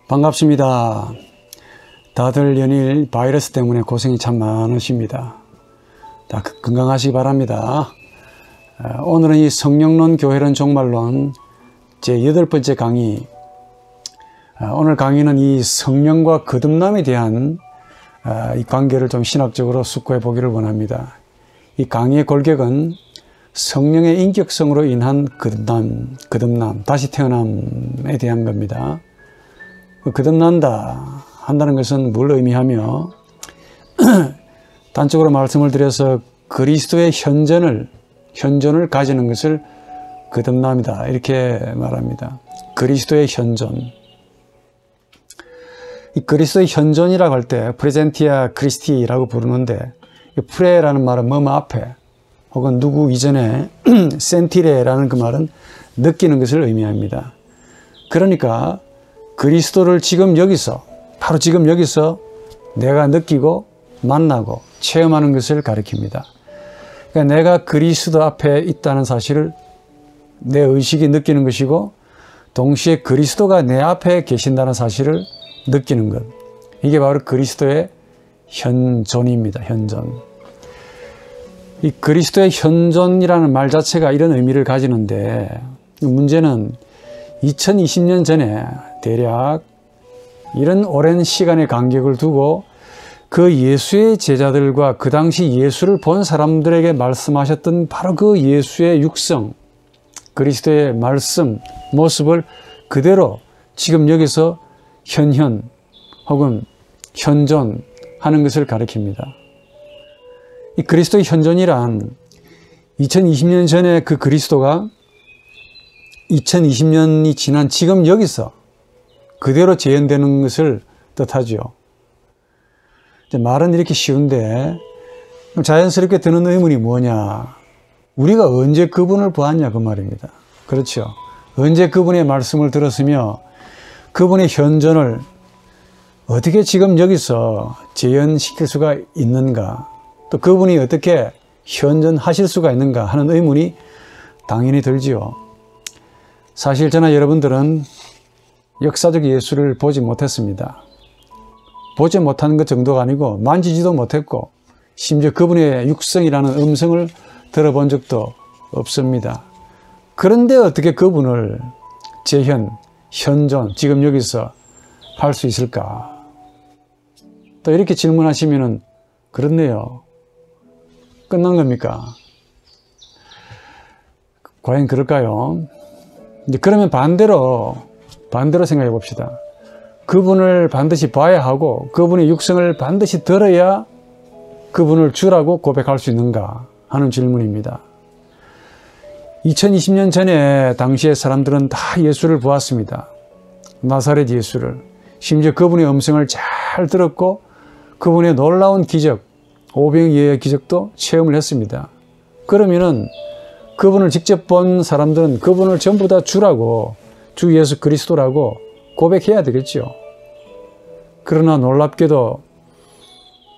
반갑습니다. 다들 연일 바이러스 때문에 고생이 참 많으십니다. 다 건강하시기 바랍니다. 오늘은 이 성령론 교회론 종말론 제8번째 강의. 오늘 강의는 이 성령과 거듭남에 대한 이 관계를 좀 신학적으로 숙고해 보기를 원합니다. 이 강의의 골격은 성령의 인격성으로 인한 거듭남, 다시 태어남에 대한 겁니다. 거듭난다 한다는 것은 뭘 의미하며 단적으로 말씀을 드려서 그리스도의 현존을 가지는 것을 거듭남이다 이렇게 말합니다. 그리스도의 현존. 이 그리스도의 현존이라고 할 때 프레젠티아 크리스티라고 부르는데 프레라는 말은 뭐뭐 앞에 혹은 누구 이전에 센티레라는 그 말은 느끼는 것을 의미합니다. 그러니까 그리스도를 지금 여기서 바로 지금 여기서 내가 느끼고 만나고 체험하는 것을 가리킵니다. 그러니까 내가 그리스도 앞에 있다는 사실을 내 의식이 느끼는 것이고 동시에 그리스도가 내 앞에 계신다는 사실을 느끼는 것. 이게 바로 그리스도의 현존입니다. 현존. 이 그리스도의 현존이라는 말 자체가 이런 의미를 가지는데 문제는 2020년 전에 대략 이런 오랜 시간의 간격을 두고 그 예수의 제자들과 그 당시 예수를 본 사람들에게 말씀하셨던 바로 그 예수의 육성, 그리스도의 말씀, 모습을 그대로 지금 여기서 현현 혹은 현존하는 것을 가리킵니다. 이 그리스도의 현존이란 2020년 전에 그 그리스도가 2020년이 지난 지금 여기서 그대로 재현되는 것을 뜻하죠. 말은 이렇게 쉬운데 자연스럽게 드는 의문이 뭐냐. 우리가 언제 그분을 보았냐 그 말입니다. 그렇죠. 언제 그분의 말씀을 들었으며 그분의 현존을 어떻게 지금 여기서 재현시킬 수가 있는가. 또 그분이 어떻게 현존하실 수가 있는가 하는 의문이 당연히 들지요. 사실 저나 여러분들은 역사적 예수를 보지 못했습니다. 보지 못하는 것 정도가 아니고 만지지도 못했고 심지어 그분의 육성이라는 음성을 들어본 적도 없습니다. 그런데 어떻게 그분을 재현, 현존, 지금 여기서 할 수 있을까? 또 이렇게 질문하시면은 그렇네요. 끝난 겁니까? 과연 그럴까요? 이제 그러면 반대로 생각해 봅시다. 그분을 반드시 봐야 하고 그분의 육성을 반드시 들어야 그분을 주라고 고백할 수 있는가 하는 질문입니다. 2020년 전에 당시의 사람들은 다 예수를 보았습니다. 나사렛 예수를. 심지어 그분의 음성을 잘 들었고 그분의 놀라운 기적, 오병이어의 기적도 체험을 했습니다. 그러면은 그분을 직접 본 사람들은 그분을 전부 다 주라고, 주 예수 그리스도라고 고백해야 되겠죠. 그러나 놀랍게도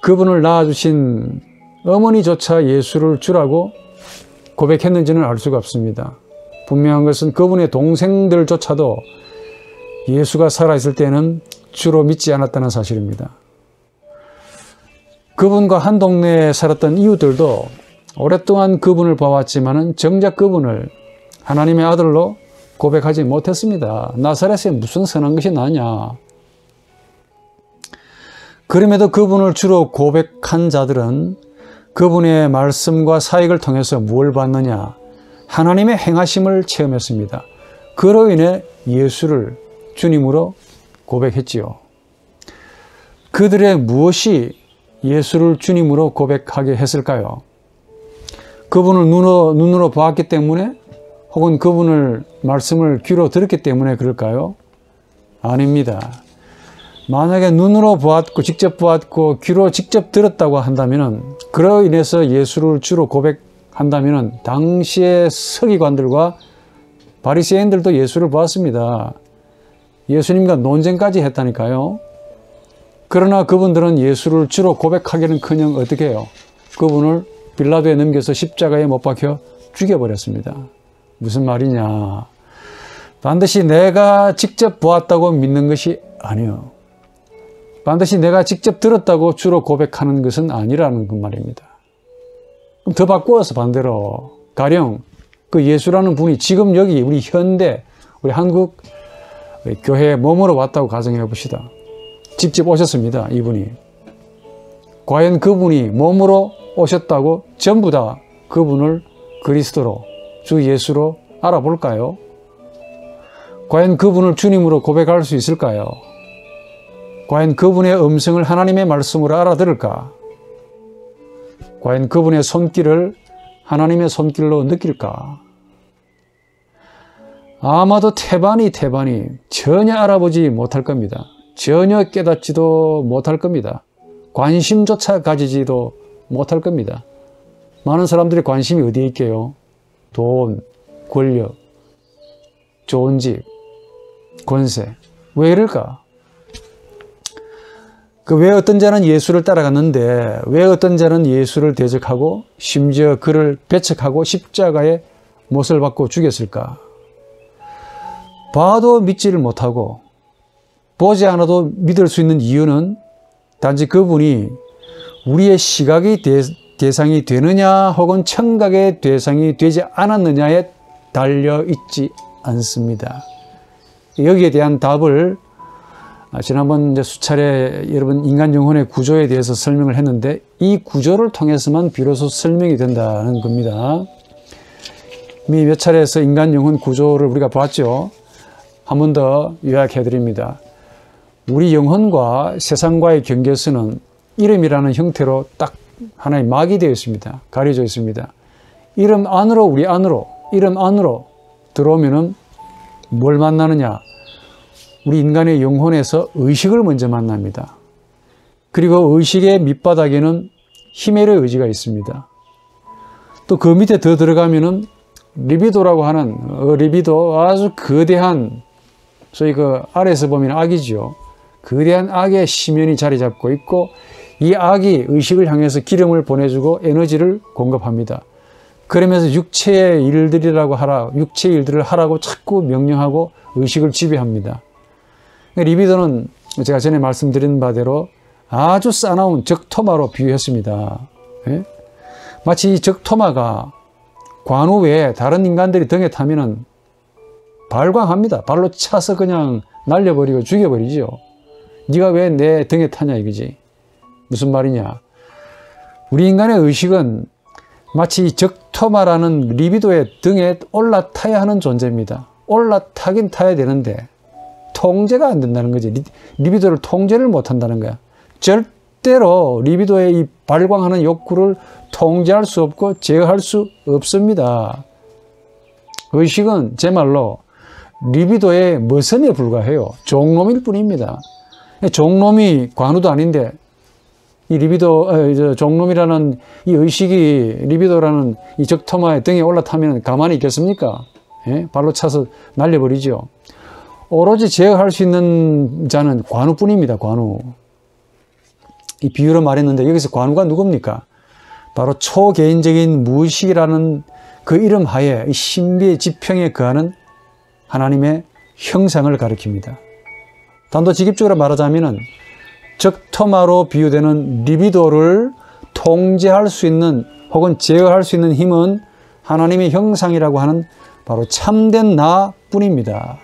그분을 낳아주신 어머니조차 예수를 주라고 고백했는지는 알 수가 없습니다. 분명한 것은 그분의 동생들조차도 예수가 살아있을 때는 주로 믿지 않았다는 사실입니다. 그분과 한 동네에 살았던 이웃들도 오랫동안 그분을 봐왔지만은 정작 그분을 하나님의 아들로 고백하지 못했습니다. 나사렛에 무슨 선한 것이 나냐. 그럼에도 그분을 주로 고백한 자들은 그분의 말씀과 사역을 통해서 무엇을 받느냐. 하나님의 행하심을 체험했습니다. 그로 인해 예수를 주님으로 고백했지요. 그들의 무엇이 예수를 주님으로 고백하게 했을까요? 그분을 눈으로 보았기 때문에 혹은 그분을 말씀을 귀로 들었기 때문에 그럴까요? 아닙니다. 만약에 눈으로 보았고 직접 보았고 귀로 직접 들었다고 한다면 그로 인해서 예수를 주로 고백한다면 당시의 서기관들과 바리새인들도 예수를 보았습니다. 예수님과 논쟁까지 했다니까요. 그러나 그분들은 예수를 주로 고백하기는커녕 어떻게 해요? 그분을 빌라도에 넘겨서 십자가에 못 박혀 죽여버렸습니다. 무슨 말이냐. 반드시 내가 직접 보았다고 믿는 것이 아니요. 반드시 내가 직접 들었다고 주로 고백하는 것은 아니라는 그 말입니다. 그럼 더 바꾸어서 반대로 가령 그 예수라는 분이 지금 여기 우리 현대 우리 한국 교회에 몸으로 왔다고 가정해 봅시다. 직접 오셨습니다. 이분이. 과연 그분이 몸으로 오셨다고 전부 다 그분을 그리스도로 주 예수로 알아볼까요? 과연 그분을 주님으로 고백할 수 있을까요? 과연 그분의 음성을 하나님의 말씀으로 알아들을까? 과연 그분의 손길을 하나님의 손길로 느낄까? 아마도 태반이 전혀 알아보지 못할 겁니다. 전혀 깨닫지도 못할 겁니다. 관심조차 가지지도 못할 겁니다. 많은 사람들의 관심이 어디에 있게요? 돈, 권력, 좋은 집, 권세. 왜 이럴까? 왜 어떤 자는 예수를 따라갔는데 왜 어떤 자는 예수를 대적하고 심지어 그를 배척하고 십자가에 못을 박고 죽였을까? 봐도 믿지를 못하고 보지 않아도 믿을 수 있는 이유는 단지 그분이 우리의 시각의 대상이 되느냐 혹은 청각의 대상이 되지 않았느냐에 달려있지 않습니다. 여기에 대한 답을 지난번 이제 수차례 여러분 인간 영혼의 구조에 대해서 설명을 했는데 이 구조를 통해서만 비로소 설명이 된다는 겁니다. 이미 몇 차례에서 인간 영혼 구조를 우리가 봤죠. 한 번 더 요약해 드립니다. 우리 영혼과 세상과의 경계선은 이름이라는 형태로 딱 하나의 막이 되어 있습니다. 가려져 있습니다. 이름 안으로 우리 안으로 이름 안으로 들어오면은 뭘 만나느냐? 우리 인간의 영혼에서 의식을 먼저 만납니다. 그리고 의식의 밑바닥에는 히메르 의지가 있습니다. 또 그 밑에 더 들어가면은 리비도라고 하는 리비도 아주 거대한 소위 그 아래에서 보면 악이지요. 거대한 악의 심연이 자리 잡고 있고 이 악이 의식을 향해서 기름을 보내주고 에너지를 공급합니다. 그러면서 육체의 일들이라고 육체의 일들을 하라고 자꾸 명령하고 의식을 지배합니다. 리비도는 제가 전에 말씀드린 바대로 아주 싸나운 적토마로 비유했습니다. 예? 마치 이 적토마가 관우 외에 다른 인간들이 등에 타면은 발광합니다. 발로 차서 그냥 날려버리고 죽여버리죠. 네가 왜 내 등에 타냐 이거지. 무슨 말이냐. 우리 인간의 의식은 마치 이 적토마라는 리비도의 등에 올라타야 하는 존재입니다. 올라타긴 타야 되는데 통제가 안 된다는 거지. 리비도를 통제를 못한다는 거야. 절대로 리비도의 이 발광하는 욕구를 통제할 수 없고 제어할 수 없습니다. 의식은 제 말로 리비도의 머슴에 불과해요. 종놈일 뿐입니다. 종놈이 관우도 아닌데 이 리비도, 종놈이라는 이 의식이 리비도라는 이 적토마의 등에 올라타면 가만히 있겠습니까? 예? 발로 차서 날려버리죠. 오로지 제어할 수 있는 자는 관우뿐입니다. 관우. 이 비유로 말했는데 여기서 관우가 누굽니까? 바로 초개인적인 무의식이라는 그 이름 하에 이 신비의 지평에 거하는 하나님의 형상을 가리킵니다. 단도직입적으로 말하자면은 적토마로 비유되는 리비도를 통제할 수 있는 혹은 제어할 수 있는 힘은 하나님의 형상이라고 하는 바로 참된 나뿐입니다.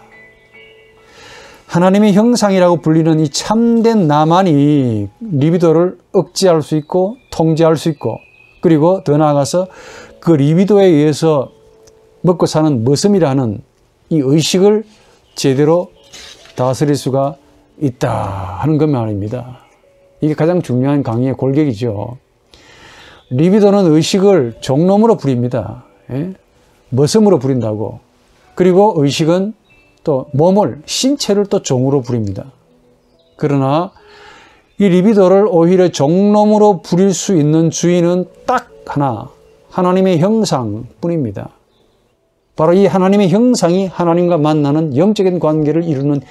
하나님의 형상이라고 불리는 이 참된 나만이 리비도를 억제할 수 있고 통제할 수 있고 그리고 더 나아가서 그 리비도에 의해서 먹고 사는 머슴이라 하는 이 의식을 제대로 다스릴 수가 있다 하는 것 말입니다. 이게 가장 중요한 강의의 골격이죠. 리비도는 의식을 종놈으로 부립니다. 예? 머슴으로 부린다고. 그리고 의식은 또 몸을, 신체를 또 종으로 부립니다. 그러나 이 리비도를 오히려 종놈으로 부릴 수 있는 주인은 딱 하나, 하나님의 형상뿐입니다. 바로 이 하나님의 형상이 하나님과 만나는 영적인 관계를 이루는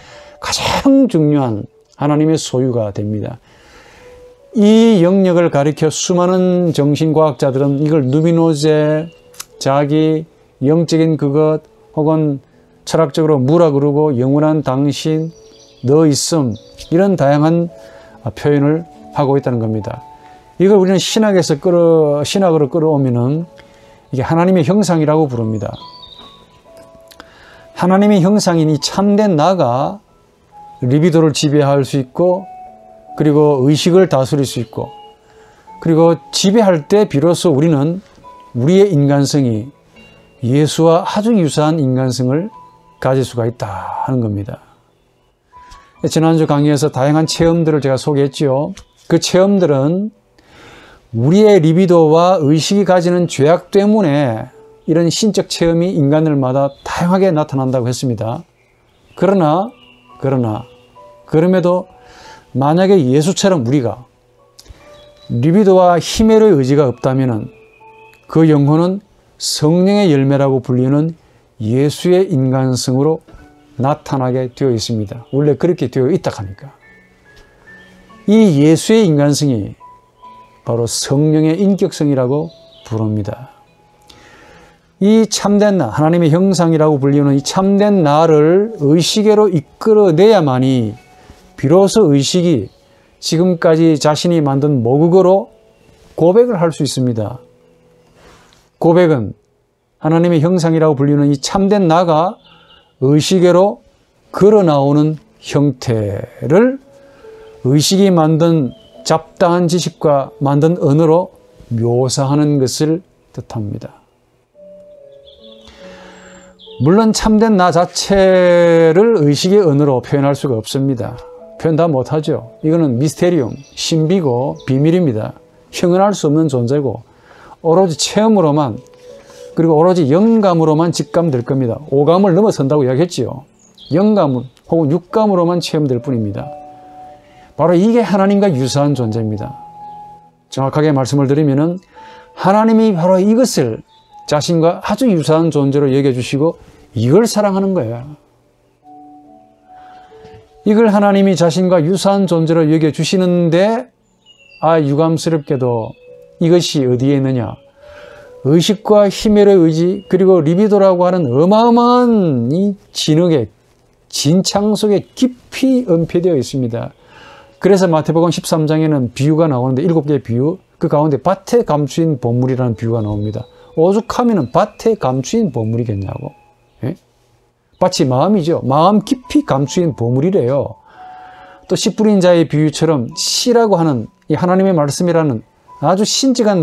가장 중요한 하나님의 소유가 됩니다. 이 영역을 가리켜 수많은 정신과학자들은 이걸 누비노제, 자기, 영적인 그것 혹은 철학적으로 무라 그러고 영원한 당신, 너 있음, 이런 다양한 표현을 하고 있다는 겁니다. 이걸 우리는 신학으로 끌어오면은 이게 하나님의 형상이라고 부릅니다. 하나님의 형상인 이 참된 나가 리비도를 지배할 수 있고, 그리고 의식을 다스릴 수 있고, 그리고 지배할 때 비로소 우리는 우리의 인간성이 예수와 아주 유사한 인간성을 가질 수가 있다 하는 겁니다. 지난주 강의에서 다양한 체험들을 제가 소개했지요. 그 체험들은 우리의 리비도와 의식이 가지는 죄악 때문에 이런 신적 체험이 인간들마다 다양하게 나타난다고 했습니다. 그럼에도 만약에 예수처럼 우리가 리비도와 히메로의 의지가 없다면 그 영혼은 성령의 열매라고 불리는 예수의 인간성으로 나타나게 되어 있습니다. 원래 그렇게 되어 있다 하니까. 이 예수의 인간성이 바로 성령의 인격성이라고 부릅니다. 이 참된 나, 하나님의 형상이라고 불리는 이 참된 나를 의식으로 이끌어내야만이 비로소 의식이 지금까지 자신이 만든 모국어로 고백을 할 수 있습니다. 고백은 하나님의 형상이라고 불리는 이 참된 나가 의식으로 걸어 나오는 형태를 의식이 만든 잡다한 지식과 만든 언어로 묘사하는 것을 뜻합니다. 물론 참된 나 자체를 의식의 언어로 표현할 수가 없습니다. 표현 다 못하죠. 이거는 미스테리움, 신비고 비밀입니다. 형언할 수 없는 존재고 오로지 체험으로만, 그리고 오로지 영감으로만 직감될 겁니다. 오감을 넘어선다고 이야기했지요. 영감 혹은 육감으로만 체험될 뿐입니다. 바로 이게 하나님과 유사한 존재입니다. 정확하게 말씀을 드리면은 하나님이 바로 이것을 자신과 아주 유사한 존재로 여겨주시고 이걸 사랑하는 거예요. 이걸 하나님이 자신과 유사한 존재로 여겨주시는데 유감스럽게도 이것이 어디에 있느냐? 의식과 힘의 의지, 그리고 리비도라고 하는 어마어마한 이 진흙의 진창 속에 깊이 은폐되어 있습니다. 그래서 마태복음 13장에는 비유가 나오는데 7개의 비유, 그 가운데 밭에 감추인 보물이라는 비유가 나옵니다. 오죽하면 밭에 감추인 보물이겠냐고. 예? 밭이 마음이죠. 마음 깊이 감추인 보물이래요. 또 씨 뿌린 자의 비유처럼 씨라고 하는 이 하나님의 말씀이라는 아주 신적인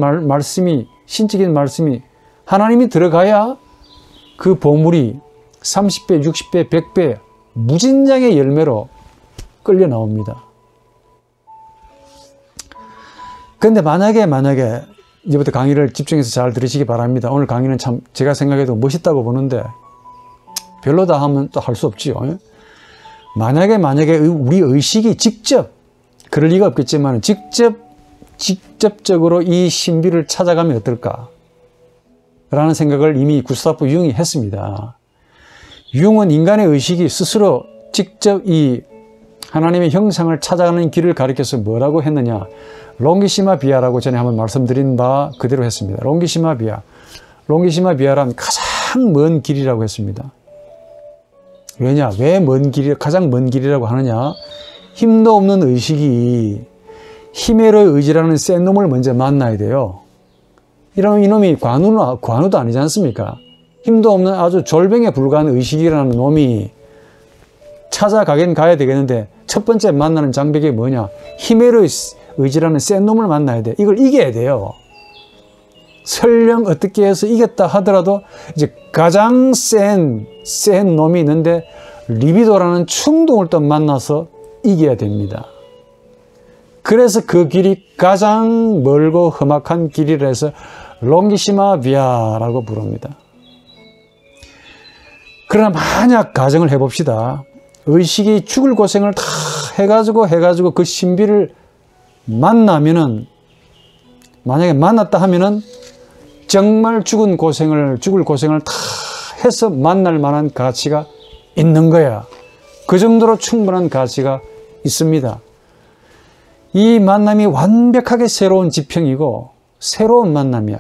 말씀이 하나님이 들어가야 그 보물이 30배, 60배, 100배 무진장의 열매로 끌려 나옵니다. 그런데 만약에 이제부터 강의를 집중해서 잘 들으시기 바랍니다. 오늘 강의는 참 제가 생각해도 멋있다고 보는데 별로다 하면 또 할 수 없지요. 만약에 우리 의식이 직접, 그럴 리가 없겠지만 직접적으로 이 신비를 찾아가면 어떨까? 라는 생각을 이미 구스타프 융이 했습니다. 융은 인간의 의식이 스스로 직접 이 하나님의 형상을 찾아가는 길을 가리켜서 뭐라고 했느냐? 롱기시마 비아라고 전에 한번 말씀드린 바 그대로 했습니다. 롱기시마 비아란 가장 먼 길이라고 했습니다. 왜냐? 왜 가장 먼 길이라고 하느냐? 힘도 없는 의식이 히메로의 의지라는 센 놈을 먼저 만나야 돼요. 이놈이 관우도 아니지 않습니까? 힘도 없는 아주 졸병에 불과한 의식이라는 놈이 찾아가긴 가야 되겠는데 첫 번째 만나는 장벽이 뭐냐? 히메로의 의지라는 센 놈을 만나야 돼. 이걸 이겨야 돼요. 설령 어떻게 해서 이겼다 하더라도 이제 가장 센 놈이 있는데 리비도라는 충동을 또 만나서 이겨야 됩니다. 그래서 그 길이 가장 멀고 험악한 길이라 해서 롱기시마 비아라고 부릅니다. 그러나 만약 가정을 해봅시다. 의식이 죽을 고생을 다 해가지고 그 신비를 만나면은, 만약에 만났다 하면은 정말 죽을 고생을 다 해서 만날 만한 가치가 있는 거야. 그 정도로 충분한 가치가 있습니다. 이 만남이 완벽하게 새로운 지평이고 새로운 만남이야.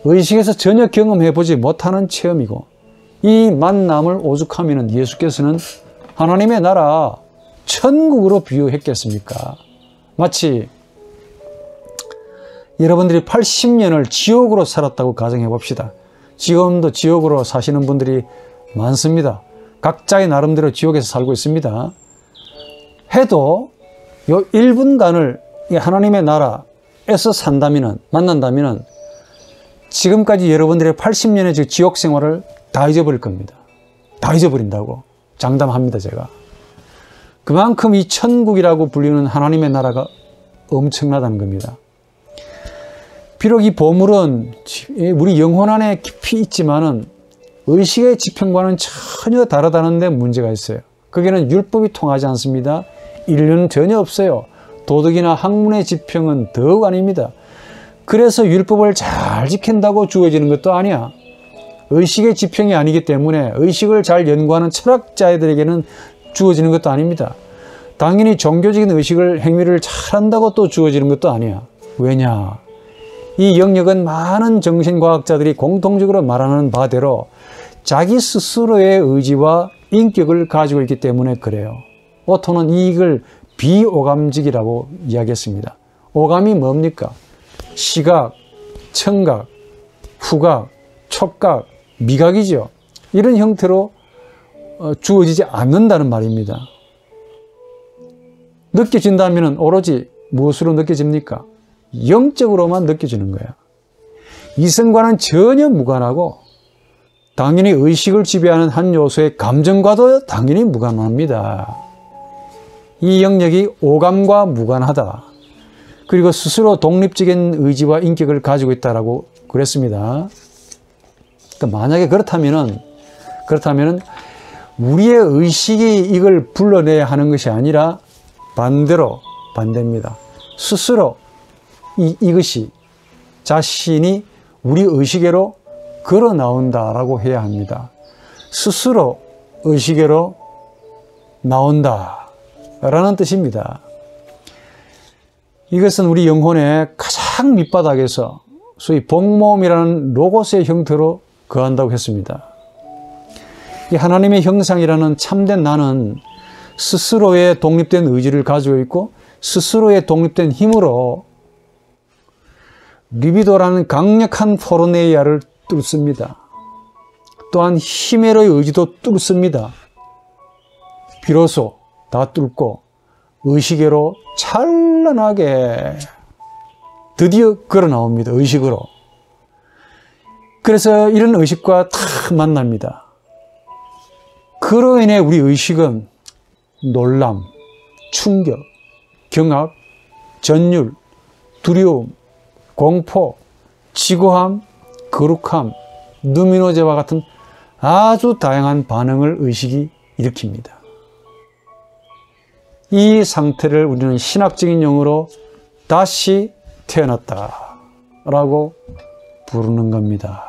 의식에서 전혀 경험해보지 못하는 체험이고, 이 만남을 오죽하면 예수께서는 하나님의 나라, 천국으로 비유했겠습니까? 마치 여러분들이 80년을 지옥으로 살았다고 가정해 봅시다. 지금도 지옥으로 사시는 분들이 많습니다. 각자의 나름대로 지옥에서 살고 있습니다. 해도 요 1분간을 하나님의 나라에서 만난다면 지금까지 여러분들의 80년의 지옥 생활을 다 잊어버릴 겁니다. 다 잊어버린다고 장담합니다, 제가. 그만큼 이 천국이라고 불리는 하나님의 나라가 엄청나다는 겁니다. 비록 이 보물은 우리 영혼 안에 깊이 있지만은 의식의 지평과는 전혀 다르다는 데 문제가 있어요. 거기는 율법이 통하지 않습니다. 인류는 전혀 없어요. 도덕이나 학문의 지평은 더욱 아닙니다. 그래서 율법을 잘 지킨다고 주어지는 것도 아니야. 의식의 지평이 아니기 때문에 의식을 잘 연구하는 철학자들에게는 주어지는 것도 아닙니다. 당연히 종교적인 행위를 잘한다고 또 주어지는 것도 아니야. 왜냐? 이 영역은 많은 정신과학자들이 공통적으로 말하는 바대로 자기 스스로의 의지와 인격을 가지고 있기 때문에 그래요. 오토는 이걸 비오감직이라고 이야기했습니다. 오감이 뭡니까? 시각, 청각, 후각, 촉각, 미각이죠. 이런 형태로 주어지지 않는다는 말입니다. 느껴진다면 오로지 무엇으로 느껴집니까? 영적으로만 느껴지는 거예요. 이성과는 전혀 무관하고 당연히 의식을 지배하는 한 요소의 감정과도 당연히 무관합니다. 이 영역이 오감과 무관하다. 그리고 스스로 독립적인 의지와 인격을 가지고 있다라고 그랬습니다. 그러니까 만약에 그렇다면은 우리의 의식이 이걸 불러내야 하는 것이 아니라 반대입니다. 스스로 이것이 자신이 우리 의식으로 걸어 나온다라고 해야 합니다. 스스로 의식으로 나온다라는 뜻입니다. 이것은 우리 영혼의 가장 밑바닥에서 소위 복모음이라는 로고스의 형태로 거한다고 했습니다. 이 하나님의 형상이라는 참된 나는 스스로의 독립된 의지를 가지고 있고 스스로의 독립된 힘으로 리비도라는 강력한 포르네이아를 뚫습니다. 또한 히메로의 의지도 뚫습니다. 비로소 다 뚫고 의식으로 찬란하게 드디어 걸어 나옵니다. 의식으로. 그래서 이런 의식과 딱 만납니다. 그로 인해 우리 의식은 놀람, 충격, 경악, 전율, 두려움, 공포, 지고함, 거룩함, 누미노제와 같은 아주 다양한 반응을 의식이 일으킵니다. 이 상태를 우리는 신학적인 용어로 다시 태어났다라고 부르는 겁니다.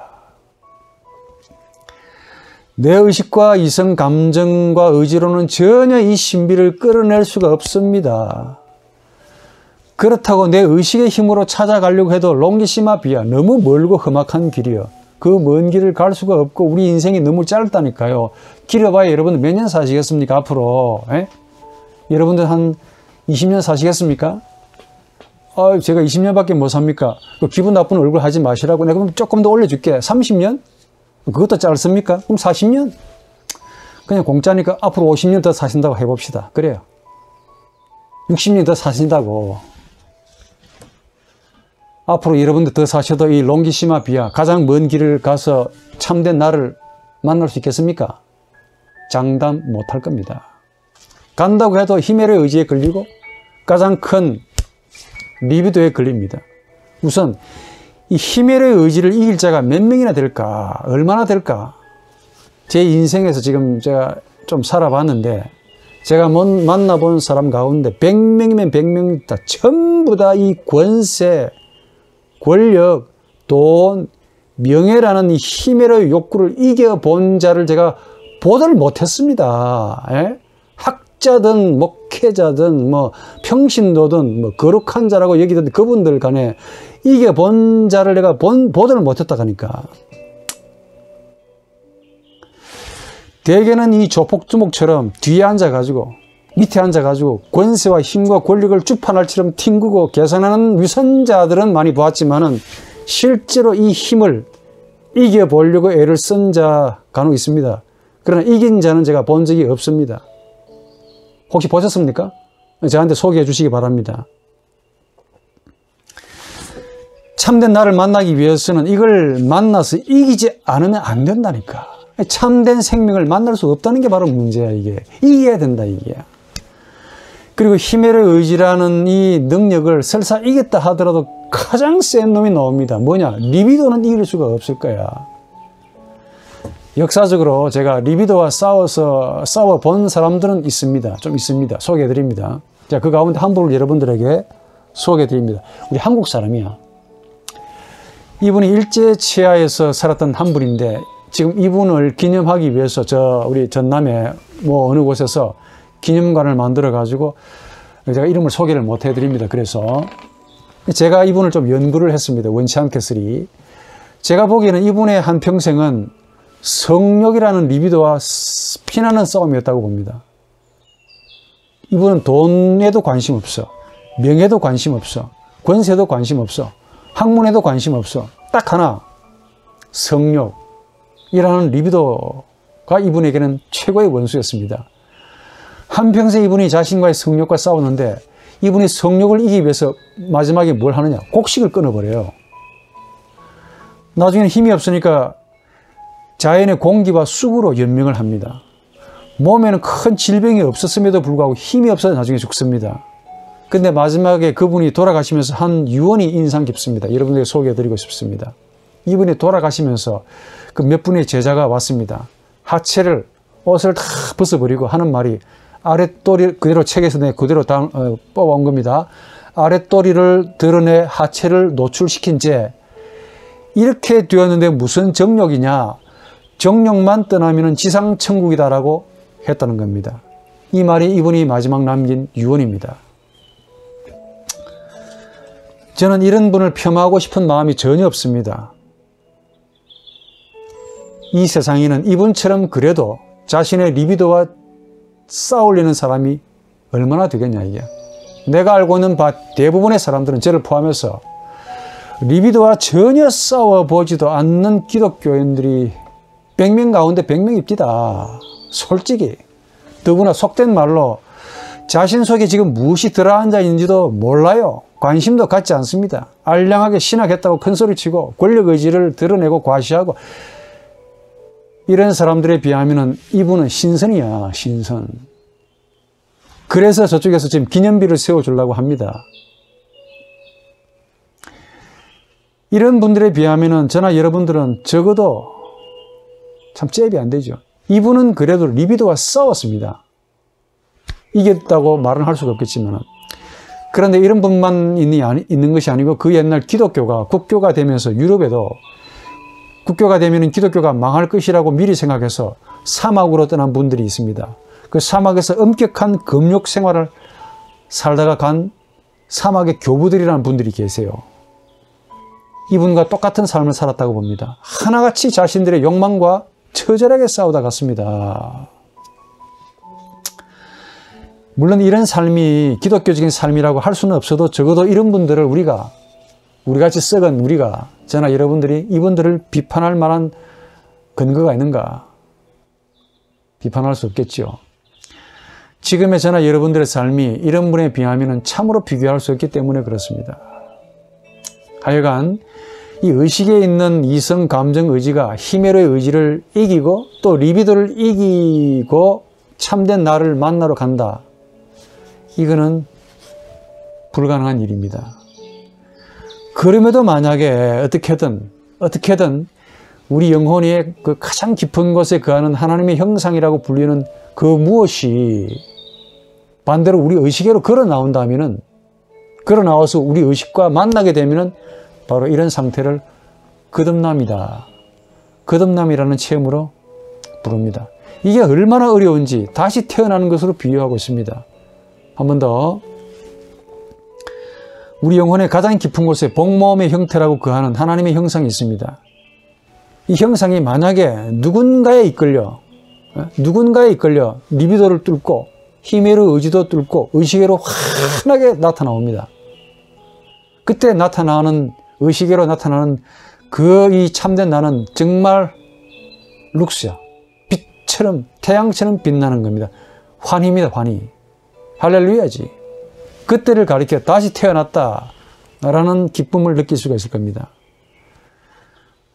내 의식과 이성 감정과 의지로는 전혀 이 신비를 끌어낼 수가 없습니다. 그렇다고 내 의식의 힘으로 찾아가려고 해도 롱기시마 비아, 너무 멀고 험악한 길이요. 그 먼 길을 갈 수가 없고 우리 인생이 너무 짧다니까요. 길어봐야 여러분들 몇 년 사시겠습니까? 앞으로. 에? 여러분들 한 20년 사시겠습니까? 제가 20년밖에 못 삽니까? 기분 나쁜 얼굴 하지 마시라고 내가 조금 더 올려줄게. 30년? 그것도 짧습니까? 그럼 40년? 그냥 공짜니까 앞으로 50년 더 사신다고 해봅시다. 그래요. 60년 더 사신다고. 앞으로 여러분들 더 사셔도 이 롱기시마 비아, 가장 먼 길을 가서 참된 나를 만날 수 있겠습니까? 장담 못할 겁니다. 간다고 해도 히메로의 의지에 걸리고 가장 큰 리비도에 걸립니다. 우선 이 히메로의 의지를 이길 자가 몇 명이나 될까? 얼마나 될까? 제 인생에서 지금 제가 좀 살아봤는데 제가 만나본 사람 가운데 100명이면 100명 다 전부 다 이 권세, 권력, 돈, 명예라는 이 히메로의 욕구를 이겨본 자를 제가 보도를 못했습니다. 예? 학자든 목회자든 평신도든 거룩한 자라고 여기던 그분들 간에 이겨본 자를 내가 보도를 못했다 하니까. 대개는 이 조폭주목처럼 뒤에 앉아가지고 밑에 앉아가지고 권세와 힘과 권력을 주판알처럼 튕기고 계산하는 위선자들은 많이 보았지만은 실제로 이 힘을 이겨보려고 애를 쓴 자 간혹 있습니다. 그러나 이긴 자는 제가 본 적이 없습니다. 혹시 보셨습니까? 저한테 소개해 주시기 바랍니다. 참된 나를 만나기 위해서는 이걸 만나서 이기지 않으면 안 된다니까. 참된 생명을 만날 수 없다는 게 바로 문제야, 이게. 이겨야 된다, 이게. 그리고 힘의 의지라는 이 능력을 설사 이겼다 하더라도 가장 센 놈이 나옵니다. 뭐냐? 리비도는 이길 수가 없을 거야. 역사적으로 제가 리비도와 싸워본 사람들은 있습니다. 좀 있습니다. 소개해 드립니다. 자, 그 가운데 한 분을 여러분들에게 소개해 드립니다. 우리 한국 사람이야. 이분이 일제치하에서 살았던 한 분인데, 지금 이분을 기념하기 위해서 우리 전남에 어느 곳에서 기념관을 만들어 가지고 제가 이름을 소개를 못 해드립니다. 그래서 제가 이분을 좀 연구를 했습니다. 원치 않겠으리. 제가 보기에는 이분의 한평생은 성욕이라는 리비도와 피나는 싸움이었다고 봅니다. 이분은 돈에도 관심 없어. 명예도 관심 없어. 권세도 관심 없어. 학문에도 관심 없어. 딱 하나, 성욕이라는 리비도가 이분에게는 최고의 원수였습니다. 한평생 이분이 자신과의 성욕과 싸웠는데 이분이 성욕을 이기기 위해서 마지막에 뭘 하느냐? 곡식을 끊어버려요. 나중에는 힘이 없으니까 자연의 공기와 쑥으로 연명을 합니다. 몸에는 큰 질병이 없었음에도 불구하고 힘이 없어서 나중에 죽습니다. 근데 마지막에 그분이 돌아가시면서 한 유언이 인상 깊습니다. 여러분들에게 소개해드리고 싶습니다. 이분이 돌아가시면서 그 몇 분의 제자가 왔습니다. 하체를, 옷을 다 벗어버리고 하는 말이, 아랫도리, 그대로 책에서 그대로 뽑아온 겁니다. 아랫도리를 드러내 하체를 노출시킨 채 이렇게 되었는데 무슨 정욕이냐? 정욕만 떠나면 지상천국이다라고 했다는 겁니다. 이 말이 이분이 마지막 남긴 유언입니다. 저는 이런 분을 폄하하고 싶은 마음이 전혀 없습니다. 이 세상에는 이분처럼 그래도 자신의 리비도와 싸울리는 사람이 얼마나 되겠냐, 이게. 내가 알고 있는 바 대부분의 사람들은 저를 포함해서 리비도와 전혀 싸워보지도 않는 기독교인들이 100명 가운데 100명입니다. 솔직히. 더구나 속된 말로 자신 속에 지금 무엇이 들어앉아 있는지도 몰라요. 관심도 갖지 않습니다. 알량하게 신학했다고 큰소리치고 권력의지를 드러내고 과시하고, 이런 사람들에 비하면 이분은 신선이야, 신선. 그래서 저쪽에서 지금 기념비를 세워주려고 합니다. 이런 분들에 비하면 저나 여러분들은 적어도 참 잽이 안 되죠. 이분은 그래도 리비도와 싸웠습니다. 이겼다고 말은 할 수가 없겠지만. 그런데 이런 분만 있는 것이 아니고 그 옛날 기독교가 국교가 되면서 유럽에도 국교가 되면 기독교가 망할 것이라고 미리 생각해서 사막으로 떠난 분들이 있습니다. 그 사막에서 엄격한 금욕 생활을 살다가 간 사막의 교부들이라는 분들이 계세요. 이분과 똑같은 삶을 살았다고 봅니다. 하나같이 자신들의 욕망과 처절하게 싸우다 갔습니다. 물론 이런 삶이 기독교적인 삶이라고 할 수는 없어도 적어도 이런 분들을 우리같이 썩은 우리가, 저나 여러분들이 이분들을 비판할 만한 근거가 있는가? 비판할 수 없겠죠. 지금의 저나 여러분들의 삶이 이런 분에 비하면 참으로 비교할 수 없기 때문에 그렇습니다. 하여간 이 의식에 있는 이성 감정 의지가 히메로의 의지를 이기고 또 리비도를 이기고 참된 나를 만나러 간다. 이거는 불가능한 일입니다. 그럼에도 만약에 어떻게든 우리 영혼의 그 가장 깊은 곳에 거하는 하나님의 형상이라고 불리는 그 무엇이 반대로 우리 의식으로 걸어 나온다면은, 걸어 나와서 우리 의식과 만나게 되면은 바로 이런 상태를 거듭남이다. 거듭남이라는 체험으로 부릅니다. 이게 얼마나 어려운지 다시 태어나는 것으로 비유하고 있습니다. 한 번 더. 우리 영혼의 가장 깊은 곳에 복모음의 형태라고 거하는 하나님의 형상이 있습니다. 이 형상이 만약에 누군가에 이끌려 리비도를 뚫고 히메르 의지도 뚫고 의식계로 환하게 나타나옵니다. 그때 나타나는 의식계로 나타나는 그 이 참된 나는 정말 룩스야. 빛처럼 태양처럼 빛나는 겁니다. 환희입니다. 환희. 할렐루야지. 그때를 가리켜 다시 태어났다라는 기쁨을 느낄 수가 있을 겁니다.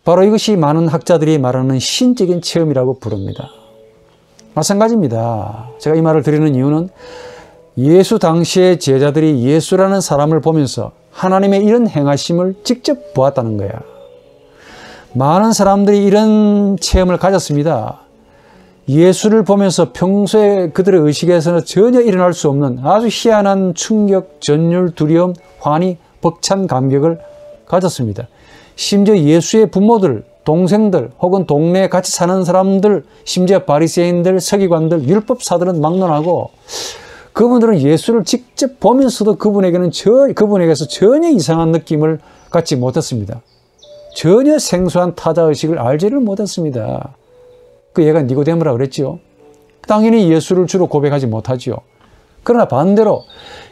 바로 이것이 많은 학자들이 말하는 신적인 체험이라고 부릅니다. 마찬가지입니다. 제가 이 말을 드리는 이유는 예수 당시의 제자들이 예수라는 사람을 보면서 하나님의 이런 행하심을 직접 보았다는 거야. 많은 사람들이 이런 체험을 가졌습니다. 예수를 보면서 평소에 그들의 의식에서는 전혀 일어날 수 없는 아주 희한한 충격, 전율, 두려움, 환희, 벅찬 감격을 가졌습니다. 심지어 예수의 부모들, 동생들 혹은 동네에 같이 사는 사람들, 심지어 바리새인들, 서기관들, 율법사들은 막론하고 그분들은 예수를 직접 보면서도 그분에게서 전혀 이상한 느낌을 갖지 못했습니다. 전혀 생소한 타자의식을 알지를 못했습니다. 그 얘가 니고데모라 그랬지요. 당연히 예수를 주로 고백하지 못하지요. 그러나 반대로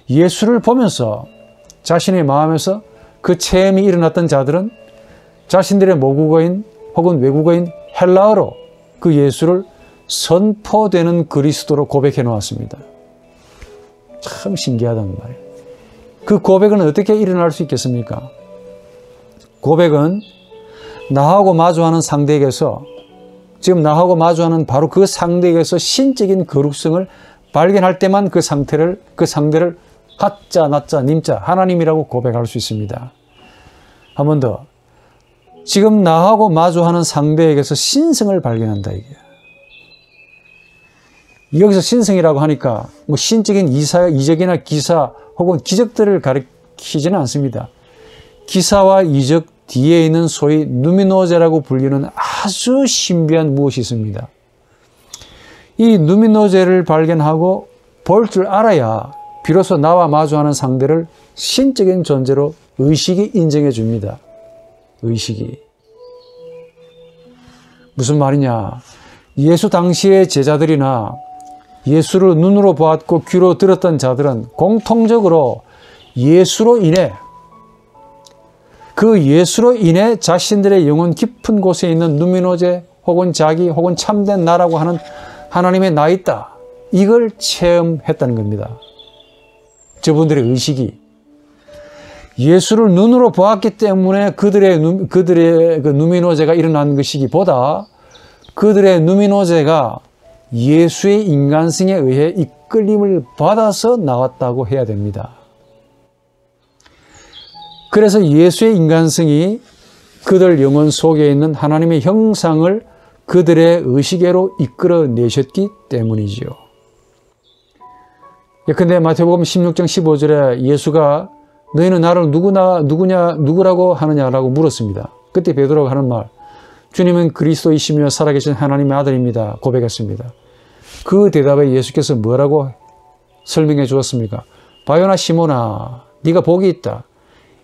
예수를 보면서 자신의 마음에서 그 체험이 일어났던 자들은 자신들의 모국어인 혹은 외국어인 헬라어로 그 예수를 선포되는 그리스도로 고백해 놓았습니다. 참 신기하단 말이에요. 그 고백은 어떻게 일어날 수 있겠습니까? 고백은 나하고 마주하는 상대에게서 지금 나하고 마주하는 바로 그 상대에게서 신적인 거룩성을 발견할 때만 그 상대를 하자, 나자, 님자, 하나님이라고 고백할 수 있습니다. 한 번 더. 지금 나하고 마주하는 상대에게서 신성을 발견한다, 이게. 여기서 신성이라고 하니까 뭐 신적인 이적이나 기사 혹은 기적들을 가리키지는 않습니다. 기사와 이적 뒤에 있는 소위 누미노제라고 불리는 아주 신비한 무엇이 있습니다. 이 누미노제를 발견하고 볼 줄 알아야 비로소 나와 마주하는 상대를 신적인 존재로 의식이 인정해 줍니다. 의식이. 무슨 말이냐. 예수 당시의 제자들이나 예수를 눈으로 보았고 귀로 들었던 자들은 공통적으로 예수로 인해 자신들의 영혼 깊은 곳에 있는 누미노제 혹은 자기 혹은 참된 나라고 하는 하나님의 나 있다. 이걸 체험했다는 겁니다. 저분들의 의식이. 예수를 눈으로 보았기 때문에 그들의 그 누미노제가 일어난 것이기보다 그들의 누미노제가 예수의 인간성에 의해 이끌림을 받아서 나왔다고 해야 됩니다. 그래서 예수의 인간성이 그들 영혼 속에 있는 하나님의 형상을 그들의 의식계로 이끌어내셨기 때문이지요. 예컨대 마태복음 16장 15절에 예수가 너희는 나를 누구라고 하느냐라고 물었습니다. 그때 베드로가 하는 말, 주님은 그리스도이시며 살아계신 하나님의 아들입니다. 고백했습니다. 그 대답에 예수께서 뭐라고 설명해 주었습니까? 바요나 시몬아, 네가 복이 있다.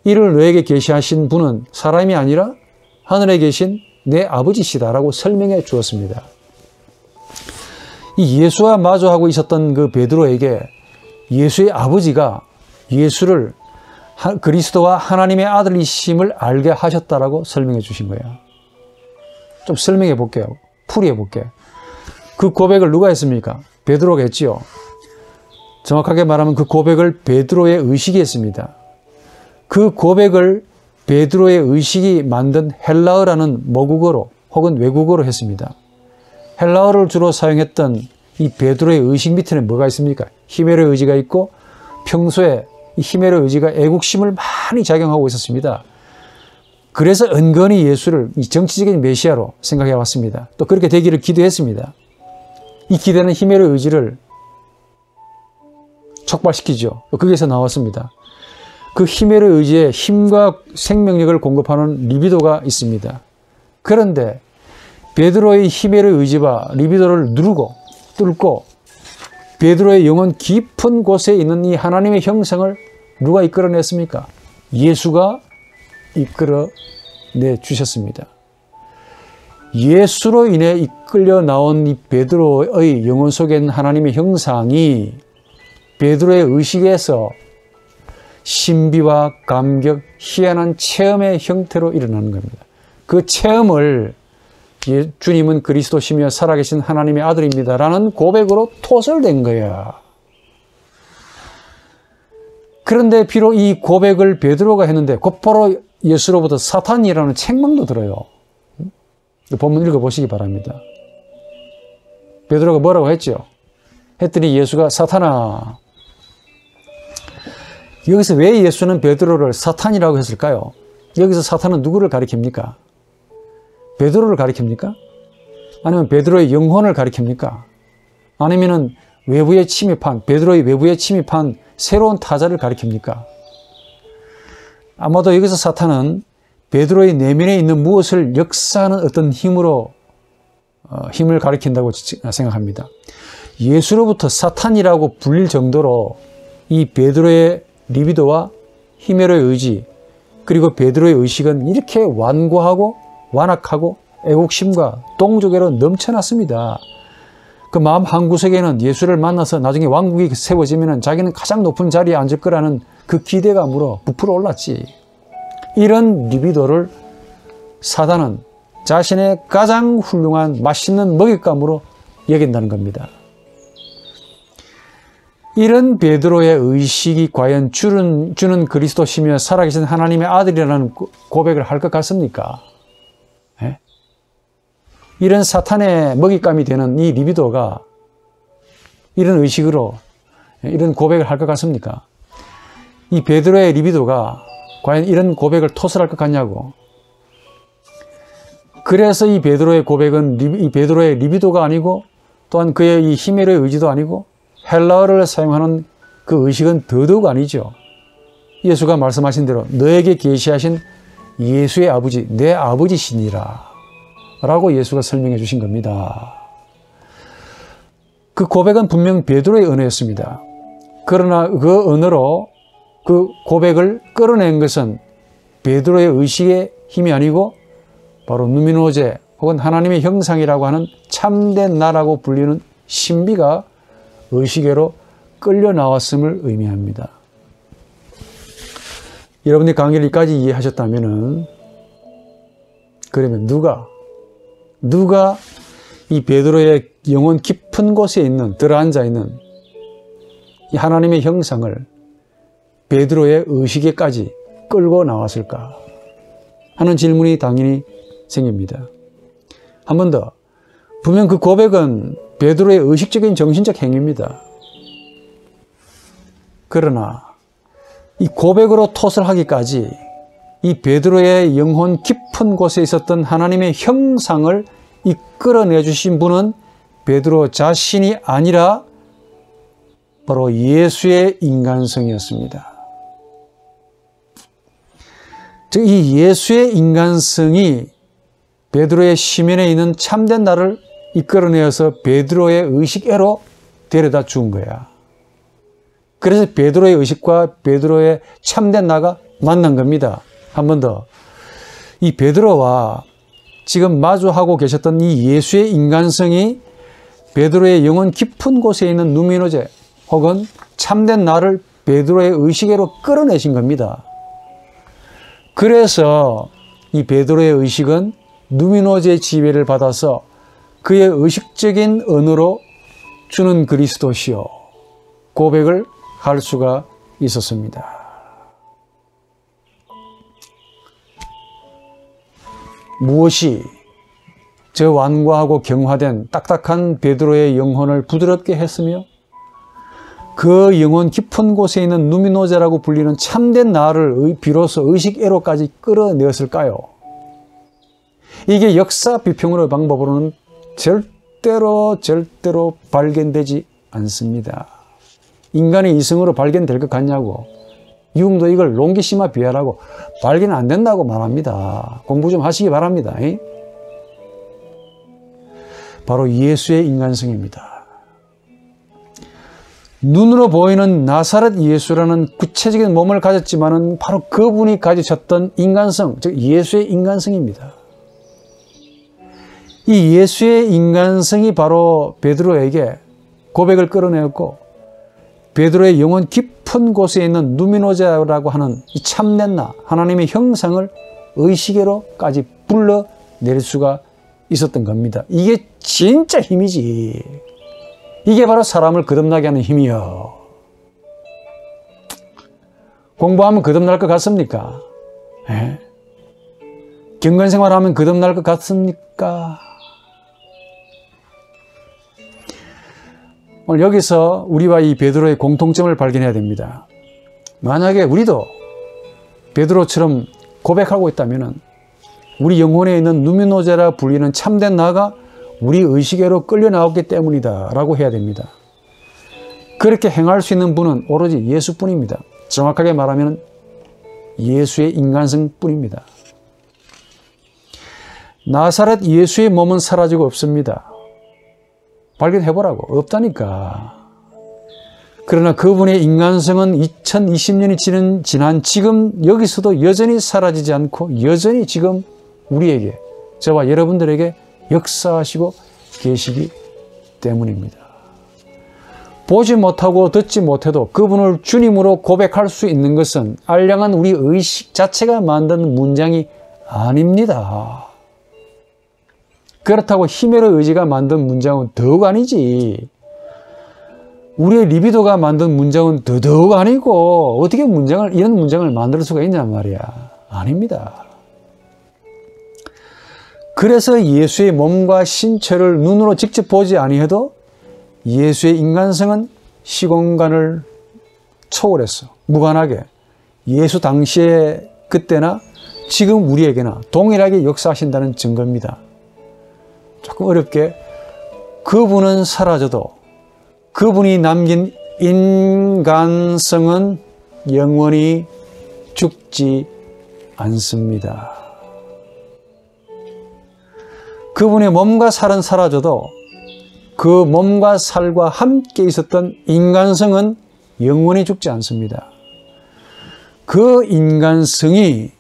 이를 너에게 계시하신 분은 사람이 아니라 하늘에 계신 내 아버지시다라고 설명해 주었습니다. 이 예수와 마주하고 있었던 그 베드로에게 예수의 아버지가 예수를 그리스도와 하나님의 아들이심을 알게 하셨다라고 설명해 주신 거예요. 좀 설명해 볼게요. 풀이해 볼게요. 그 고백을 누가 했습니까? 베드로가 했지요. 정확하게 말하면 그 고백을 베드로의 의식이 했습니다. 그 고백을 베드로의 의식이 만든 헬라어라는 모국어로 혹은 외국어로 했습니다. 헬라어를 주로 사용했던 이 베드로의 의식 밑에는 뭐가 있습니까? 히메르 의지가 있고 평소에 이 히메르 의지가 애국심을 많이 작용하고 있었습니다. 그래서 은근히 예수를 이 정치적인 메시아로 생각해 왔습니다. 또 그렇게 되기를 기도했습니다. 이 기대는 히메르 의지를 촉발시키죠. 거기에서 나왔습니다. 그 히메르 의지에 힘과 생명력을 공급하는 리비도가 있습니다. 그런데 베드로의 히메르 의지와 리비도를 뚫고 베드로의 영혼 깊은 곳에 있는 이 하나님의 형상을 누가 이끌어냈습니까? 예수가 이끌어내 주셨습니다. 예수로 인해 이끌려 나온 이 베드로의 영혼 속에 있는 하나님의 형상이 베드로의 의식에서 신비와 감격, 희한한 체험의 형태로 일어나는 겁니다. 그 체험을 주님은 그리스도시며 살아계신 하나님의 아들입니다 라는 고백으로 토설된 거야. 그런데 비록 이 고백을 베드로가 했는데 곧바로 예수로부터 사탄이라는 책망도 들어요. 본문 읽어보시기 바랍니다. 베드로가 뭐라고 했죠? 했더니 예수가 사탄아. 여기서 왜 예수는 베드로를 사탄이라고 했을까요? 여기서 사탄은 누구를 가리킵니까? 베드로를 가리킵니까? 아니면 베드로의 영혼을 가리킵니까? 아니면은 외부에 침입한, 베드로의 외부에 침입한 새로운 타자를 가리킵니까? 아마도 여기서 사탄은 베드로의 내면에 있는 무엇을 역사하는 어떤 힘을 가리킨다고 생각합니다. 예수로부터 사탄이라고 불릴 정도로 이 베드로의 리비도와 히메로의 의지, 그리고 베드로의 의식은 이렇게 완고하고 완악하고 애국심과 동족애로 넘쳐났습니다. 그 마음 한구석에는 예수를 만나서 나중에 왕국이 세워지면 자기는 가장 높은 자리에 앉을 거라는 그 기대감으로 부풀어 올랐지. 이런 리비도를 사단은 자신의 가장 훌륭한 맛있는 먹잇감으로 여긴다는 겁니다. 이런 베드로의 의식이 과연 주는 그리스도시며 살아계신 하나님의 아들이라는 고백을 할 것 같습니까? 예? 이런 사탄의 먹잇감이 되는 이 리비도가 이런 의식으로 이런 고백을 할 것 같습니까? 이 베드로의 리비도가 과연 이런 고백을 토설할 것 같냐고. 그래서 이 베드로의 고백은 이 베드로의 리비도가 아니고 또한 그의 이 히메로의 의지도 아니고 헬라어를 사용하는 그 의식은 더더욱 아니죠. 예수가 말씀하신 대로 너에게 계시하신 예수의 아버지, 내 아버지시니라 라고 예수가 설명해 주신 겁니다. 그 고백은 분명 베드로의 언어였습니다. 그러나 그 언어로 그 고백을 끌어낸 것은 베드로의 의식의 힘이 아니고 바로 누미노제 혹은 하나님의 형상이라고 하는 참된 나라고 불리는 신비가 의식에로 끌려 나왔음을 의미합니다. 여러분이 강의를 여기까지 이해하셨다면은 그러면 누가 이 베드로의 영혼 깊은 곳에 있는 들어앉아 있는 이 하나님의 형상을 베드로의 의식에까지 끌고 나왔을까 하는 질문이 당연히 생깁니다. 한 번 더, 분명 그 고백은 베드로의 의식적인 정신적 행위입니다. 그러나 이 고백으로 토설하기까지 이 베드로의 영혼 깊은 곳에 있었던 하나님의 형상을 이끌어내 주신 분은 베드로 자신이 아니라 바로 예수의 인간성이었습니다. 즉, 이 예수의 인간성이 베드로의 심연에 있는 참된 나를 이끌어내어서 베드로의 의식애로 데려다 준 거야. 그래서 베드로의 의식과 베드로의 참된 나가 만난 겁니다. 한 번 더. 이 베드로와 지금 마주하고 계셨던 이 예수의 인간성이 베드로의 영혼 깊은 곳에 있는 누미노제 혹은 참된 나를 베드로의 의식애로 끌어내신 겁니다. 그래서 이 베드로의 의식은 누미노제의 지배를 받아서 그의 의식적인 언어로 주는 그리스도시요 고백을 할 수가 있었습니다. 무엇이 저 완고하고 경화된 딱딱한 베드로의 영혼을 부드럽게 했으며 그 영혼 깊은 곳에 있는 누미노제라고 불리는 참된 나를 비로소 의식애로까지 끌어내었을까요? 이게 역사 비평의 방법으로는 절대로 발견되지 않습니다. 인간의 이성으로 발견될 것 같냐고. 유흥도 이걸 롱기시마 비하라고 발견 안 된다고 말합니다. 공부 좀 하시기 바랍니다. 바로 예수의 인간성입니다. 눈으로 보이는 나사렛 예수라는 구체적인 몸을 가졌지만은 바로 그분이 가지셨던 인간성, 즉 예수의 인간성입니다. 이 예수의 인간성이 바로 베드로에게 고백을 끌어내었고 베드로의 영혼 깊은 곳에 있는 누미노자라고 하는 이 참된 나, 하나님의 형상을 의식으로까지 불러낼 수가 있었던 겁니다. 이게 진짜 힘이지. 이게 바로 사람을 거듭나게 하는 힘이요. 공부하면 거듭날 것 같습니까? 예? 경건생활하면 거듭날 것 같습니까? 오늘 여기서 우리와 이 베드로의 공통점을 발견해야 됩니다. 만약에 우리도 베드로처럼 고백하고 있다면 우리 영혼에 있는 누미노제라 불리는 참된 나가 우리 의식에로 끌려 나왔기 때문이다 라고 해야 됩니다. 그렇게 행할 수 있는 분은 오로지 예수뿐입니다. 정확하게 말하면 예수의 인간성뿐입니다. 나사렛 예수의 몸은 사라지고 없습니다. 발견해보라고. 없다니까. 그러나 그분의 인간성은 2020년이 지난 지금 여기서도 여전히 사라지지 않고 여전히 지금 우리에게, 저와 여러분들에게 역사하시고 계시기 때문입니다. 보지 못하고 듣지 못해도 그분을 주님으로 고백할 수 있는 것은 알량한 우리 의식 자체가 만든 문장이 아닙니다. 그렇다고 히메르 의지가 만든 문장은 더욱 아니지. 우리의 리비도가 만든 문장은 더더욱 아니고 어떻게 이런 문장을 만들 수가 있냔 말이야. 아닙니다. 그래서 예수의 몸과 신체를 눈으로 직접 보지 아니해도 예수의 인간성은 시공간을 초월했어. 무관하게 예수 당시에 그때나 지금 우리에게나 동일하게 역사하신다는 증거입니다. 조금 어렵게, 그분은 사라져도 그분이 남긴 인간성은 영원히 죽지 않습니다. 그분의 몸과 살은 사라져도 그 몸과 살과 함께 있었던 인간성은 영원히 죽지 않습니다. 그 인간성이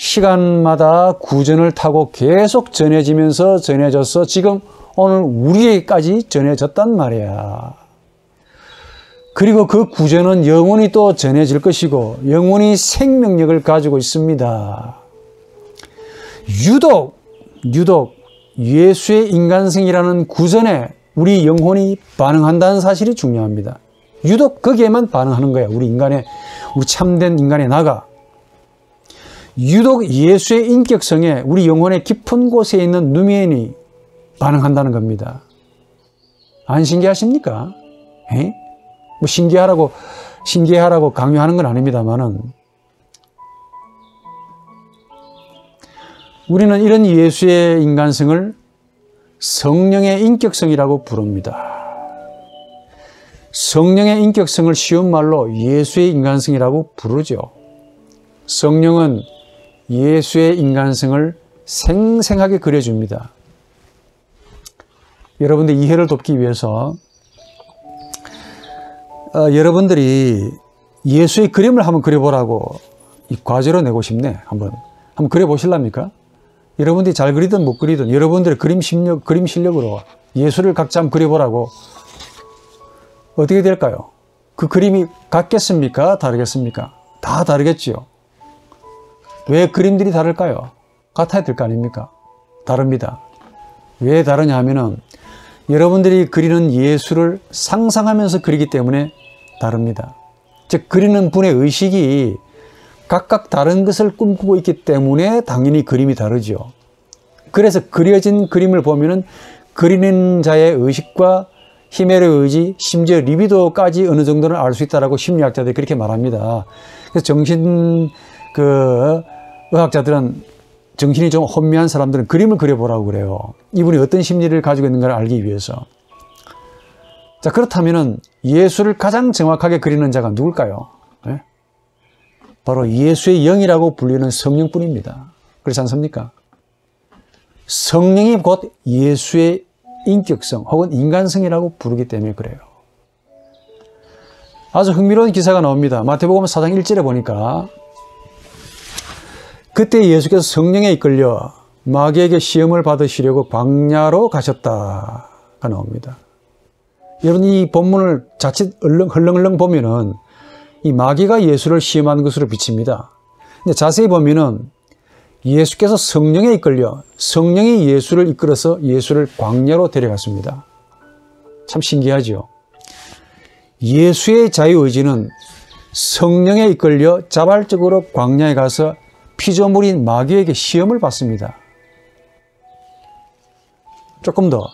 시간마다 구전을 타고 계속 전해지면서 전해져서 지금 오늘 우리에게까지 전해졌단 말이야. 그리고 그 구전은 영원히 또 전해질 것이고 영원히 생명력을 가지고 있습니다. 유독 예수의 인간성이라는 구전에 우리 영혼이 반응한다는 사실이 중요합니다. 유독 거기에만 반응하는 거야. 우리 참된 인간의 나가. 유독 예수의 인격성에 우리 영혼의 깊은 곳에 있는 누미엔이 반응한다는 겁니다. 안 신기하십니까? 에? 뭐 신기하라고 강요하는 건 아닙니다만은 우리는 이런 예수의 인간성을 성령의 인격성이라고 부릅니다. 성령의 인격성을 쉬운 말로 예수의 인간성이라고 부르죠. 성령은 예수의 인간성을 생생하게 그려줍니다. 여러분들 이해를 돕기 위해서 여러분들이 예수의 그림을 한번 그려보라고 과제로 내고 싶네. 한번 그려보실랍니까? 여러분들이 잘 그리든 못 그리든 여러분들의 그림 실력으로 예수를 각자 한번 그려보라고. 어떻게 될까요? 그 그림이 같겠습니까? 다르겠습니까? 다 다르겠지요. 왜 그림들이 다를까요? 같아야 될 거 아닙니까? 다릅니다. 왜 다르냐 하면은 여러분들이 그리는 예수를 상상하면서 그리기 때문에 다릅니다. 즉 그리는 분의 의식이 각각 다른 것을 꿈꾸고 있기 때문에 당연히 그림이 다르죠. 그래서 그려진 그림을 보면은 그리는 자의 의식과 히메르 의지, 심지어 리비도까지 어느 정도는 알 수 있다라고 심리학자들이 그렇게 말합니다. 그래서 의학자들은 정신이 좀 혼미한 사람들은 그림을 그려보라고 그래요. 이분이 어떤 심리를 가지고 있는가를 알기 위해서. 자, 그렇다면은 예수를 가장 정확하게 그리는 자가 누굴까요? 네? 바로 예수의 영이라고 불리는 성령뿐입니다. 그렇지 않습니까? 성령이 곧 예수의 인격성 혹은 인간성이라고 부르기 때문에 그래요. 아주 흥미로운 기사가 나옵니다. 마태복음 4장 1절에 보니까 그때 예수께서 성령에 이끌려 마귀에게 시험을 받으시려고 광야로 가셨다가 나옵니다. 여러분 이 본문을 자칫 흘렁흘렁 보면은 이 마귀가 예수를 시험하는 것으로 비칩니다. 근데 자세히 보면은 예수께서 성령에 이끌려 성령이 예수를 이끌어서 예수를 광야로 데려갔습니다. 참 신기하죠. 예수의 자유의지는 성령에 이끌려 자발적으로 광야에 가서 피조물인 마귀에게 시험을 받습니다. 조금 더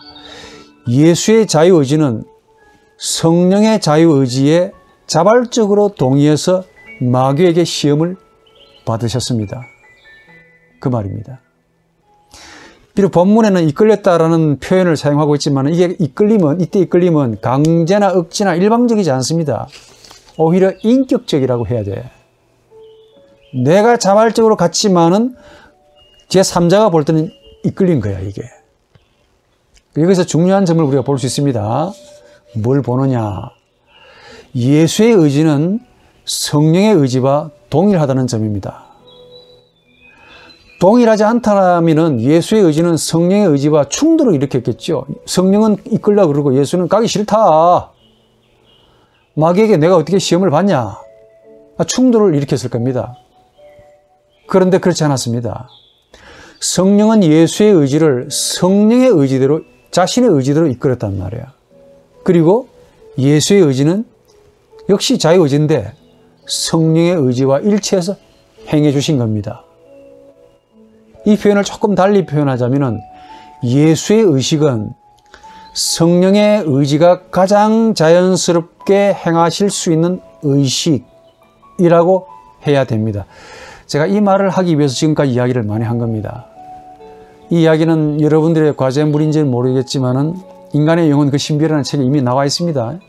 예수의 자유의지는 성령의 자유의지에 자발적으로 동의해서 마귀에게 시험을 받으셨습니다. 그 말입니다. 비록 본문에는 이끌렸다라는 표현을 사용하고 있지만 이때 이끌림은 강제나 억지나 일방적이지 않습니다. 오히려 인격적이라고 해야 돼. 내가 자발적으로 갔지만은 제3자가 볼 때는 이끌린 거야, 이게. 여기서 중요한 점을 우리가 볼 수 있습니다. 뭘 보느냐. 예수의 의지는 성령의 의지와 동일하다는 점입니다. 동일하지 않다면 예수의 의지는 성령의 의지와 충돌을 일으켰겠죠. 성령은 이끌려고 그러고 예수는 가기 싫다. 마귀에게 내가 어떻게 시험을 받냐. 충돌을 일으켰을 겁니다. 그런데 그렇지 않았습니다. 성령은 예수의 의지를 성령의 의지대로 자신의 의지대로 이끌었단 말이야. 그리고 예수의 의지는 역시 자유의지인데 성령의 의지와 일치해서 행해 주신 겁니다. 이 표현을 조금 달리 표현하자면 예수의 의식은 성령의 의지가 가장 자연스럽게 행하실 수 있는 의식이라고 해야 됩니다. 제가 이 말을 하기 위해서 지금까지 이야기를 많이 한 겁니다. 이 이야기는 여러분들의 과제물인지는 모르겠지만은 인간의 영혼 그 신비라는 책에 이미 나와 있습니다.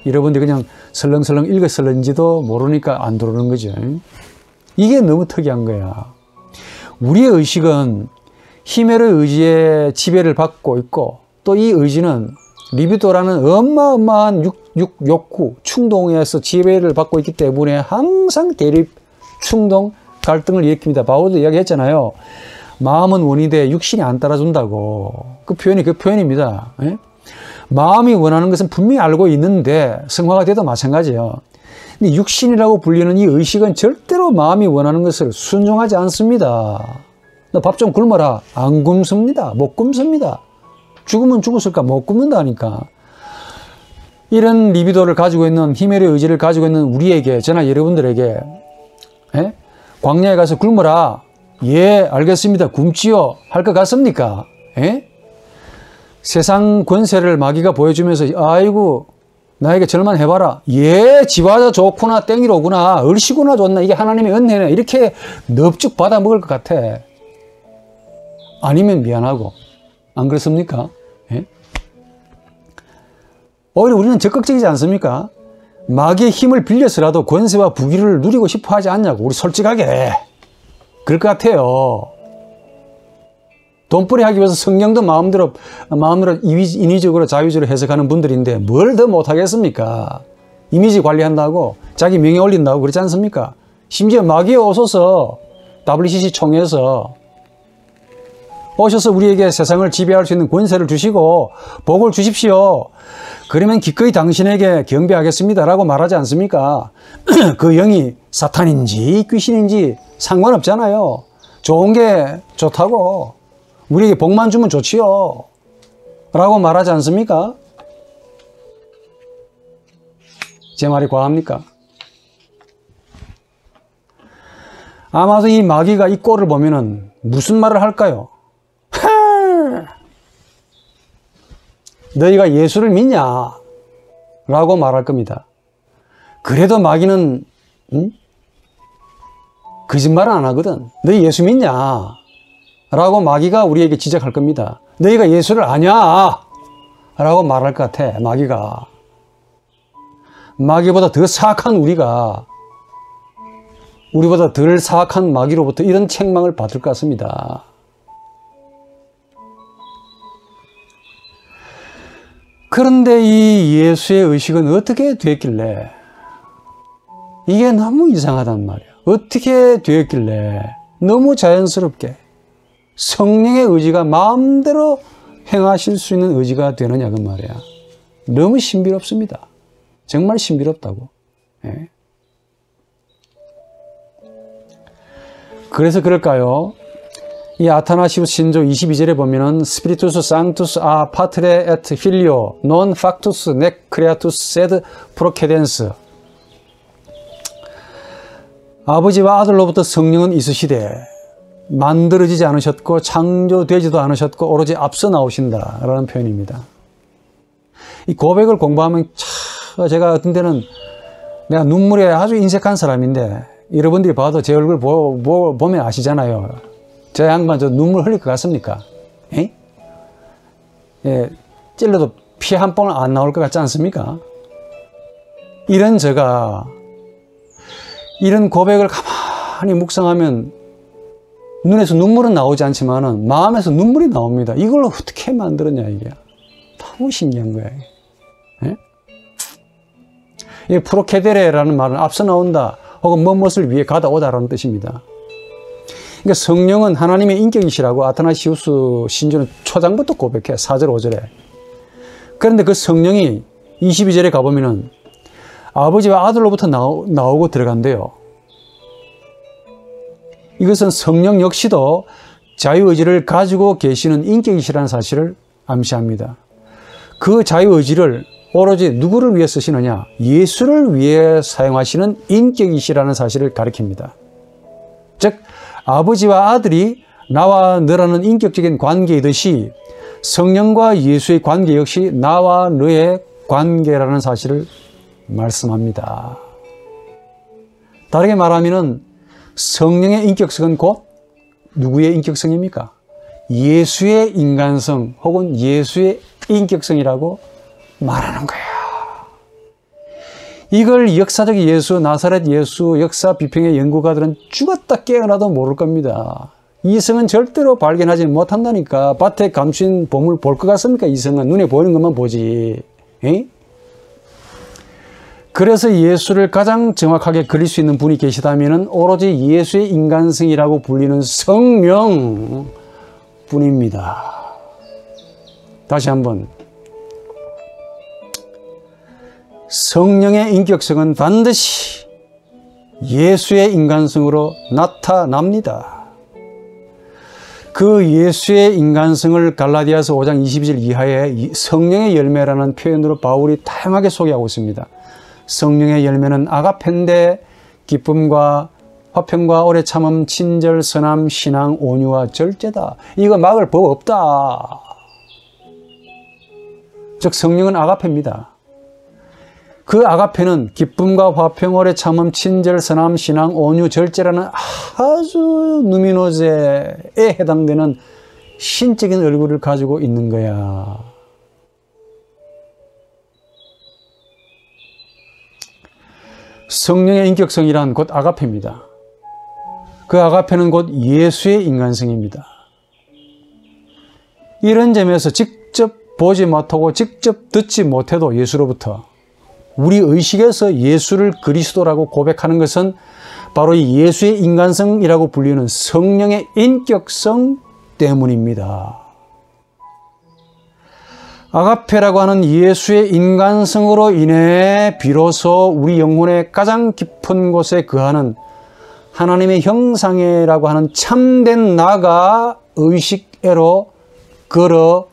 여러분들이 그냥 설렁설렁 읽었을는지도 모르니까 안 들어오는 거죠. 이게 너무 특이한 거야. 우리의 의식은 히메르 의지의 지배를 받고 있고 또 이 의지는 리비도라는 어마어마한 욕구, 충동에서 지배를 받고 있기 때문에 항상 대립, 충동, 갈등을 일으킵니다. 바울도 이야기했잖아요. 마음은 원인데 육신이 안 따라준다고. 그 표현입니다. 예? 마음이 원하는 것은 분명히 알고 있는데 성화가 돼도 마찬가지예요. 근데 육신이라고 불리는 이 의식은 절대로 마음이 원하는 것을 순종하지 않습니다. 너 밥 좀 굶어라. 안 굶습니다. 못 굶습니다. 죽으면 죽었을까? 못 굶는다니까. 이런 리비도를 가지고 있는 히메르의 의지를 가지고 있는 우리에게, 저나 여러분들에게 광야에 가서 굶어라. 예, 알겠습니다. 굶지요. 할 것 같습니까? 세상 권세를 마귀가 보여주면서 아이고 나에게 절만 해봐라. 예, 지화자 좋구나, 땡이로구나, 얼씨구나 좋나, 이게 하나님의 은혜네, 이렇게 넙죽 받아 먹을 것 같아. 아니면 미안하고. 안 그렇습니까? 예? 오히려 우리는 적극적이지 않습니까? 마귀의 힘을 빌려서라도 권세와 부귀를 누리고 싶어 하지 않냐고. 우리 솔직하게 그럴 것 같아요. 돈벌이 하기 위해서 성경도 마음대로 인위적으로 자유적으로 해석하는 분들인데 뭘 더 못하겠습니까? 이미지 관리한다고, 자기 명예 올린다고 그러지 않습니까? 심지어 마귀에 오셔서 WCC 총회에서 오셔서 우리에게 세상을 지배할 수 있는 권세를 주시고 복을 주십시오. 그러면 기꺼이 당신에게 경배하겠습니다라고 말하지 않습니까? 그 영이 사탄인지 귀신인지 상관없잖아요. 좋은 게 좋다고, 우리에게 복만 주면 좋지요 라고 말하지 않습니까? 제 말이 과합니까? 아마도 이 마귀가 이 꼴을 보면은 무슨 말을 할까요? 너희가 예수를 믿냐? 라고 말할 겁니다. 그래도 마귀는 거짓말은 안 하거든. 너희 예수 믿냐? 라고 마귀가 우리에게 지적할 겁니다. 너희가 예수를 아냐? 라고 말할 것 같아, 마귀가. 마귀보다 더 사악한 우리보다 덜 사악한 마귀로부터 이런 책망을 받을 것 같습니다. 그런데 이 예수의 의식은 어떻게 됐길래, 이게 너무 이상하단 말이야. 어떻게 되었길래 너무 자연스럽게 성령의 의지가 마음대로 행하실 수 있는 의지가 되느냐 그 말이야. 너무 신비롭습니다. 정말 신비롭다고. 예. 그래서 그럴까요? 이 아타나시우스 신조 22절에 보면은 스피리투스 상투스 아 파트레 에트 필리오 논 팍투스 넥 크레아투스 세드 프로케덴스 아버지와 아들로부터 성령은 있으시되 만들어지지 않으셨고 창조되지도 않으셨고 오로지 앞서 나오신다 라는 표현입니다. 이 고백을 공부하면 제가 어떤 때는 내가 눈물이 아주 인색한 사람인데 여러분들이 봐도 제 얼굴 보면 아시잖아요. 저 양반 저 눈물 흘릴 것 같습니까? 에? 예, 찔러도 피 한 방울 안 나올 것 같지 않습니까? 이런 제가 이런 고백을 가만히 묵상하면 눈에서 눈물은 나오지 않지만은 마음에서 눈물이 나옵니다. 이걸 어떻게 만들었냐 이게 너무 신기한 거예요. 예? 이 프로케데레라는 말은 앞서 나온다 혹은 무엇을 위해 가다 오다라는 뜻입니다. 그러니까 성령은 하나님의 인격이시라고 아타나시우스 신조는 초장부터 고백해 4절 5절에. 그런데 그 성령이 22절에 가보면은 아버지와 아들로부터 나오고 들어간대요. 이것은 성령 역시도 자유의지를 가지고 계시는 인격이시라는 사실을 암시합니다. 그 자유의지를 오로지 누구를 위해 쓰시느냐? 예수를 위해 사용하시는 인격이시라는 사실을 가리킵니다. 즉 아버지와 아들이 나와 너라는 인격적인 관계이듯이 성령과 예수의 관계 역시 나와 너의 관계라는 사실을 말씀합니다. 다르게 말하면 성령의 인격성은 곧 누구의 인격성입니까? 예수의 인간성 혹은 예수의 인격성이라고 말하는 거야. 이걸 역사적 예수, 나사렛 예수, 역사 비평의 연구가들은 죽었다 깨어나도 모를 겁니다. 이성은 절대로 발견하지 못한다니까. 밭에 감춘 보물 볼 것 같습니까? 이성은 눈에 보이는 것만 보지. 에? 그래서 예수를 가장 정확하게 그릴 수 있는 분이 계시다면 오로지 예수의 인간성이라고 불리는 성령 뿐입니다. 다시 한번. 성령의 인격성은 반드시 예수의 인간성으로 나타납니다. 그 예수의 인간성을 갈라디아서 5장 22절 이하에 성령의 열매라는 표현으로 바울이 다양하게 소개하고 있습니다. 성령의 열매는 아가페인데 기쁨과 화평과 오래 참음, 친절, 선함, 신앙, 온유와 절제다. 이거 막을 법 없다. 즉 성령은 아가페입니다. 그 아가페는 기쁨과 화평, 오래 참음, 친절, 선함, 신앙, 온유, 절제라는 아주 누미노제에 해당되는 신적인 얼굴을 가지고 있는 거야. 성령의 인격성이란 곧 아가페입니다. 그 아가페는 곧 예수의 인간성입니다. 이런 점에서 직접 보지 못하고 직접 듣지 못해도 예수로부터 우리 의식에서 예수를 그리스도라고 고백하는 것은 바로 이 예수의 인간성이라고 불리는 성령의 인격성 때문입니다. 아가페라고 하는 예수의 인간성으로 인해 비로소 우리 영혼의 가장 깊은 곳에 거하는 하나님의 형상이라고 하는 참된 나가 의식애로 걸어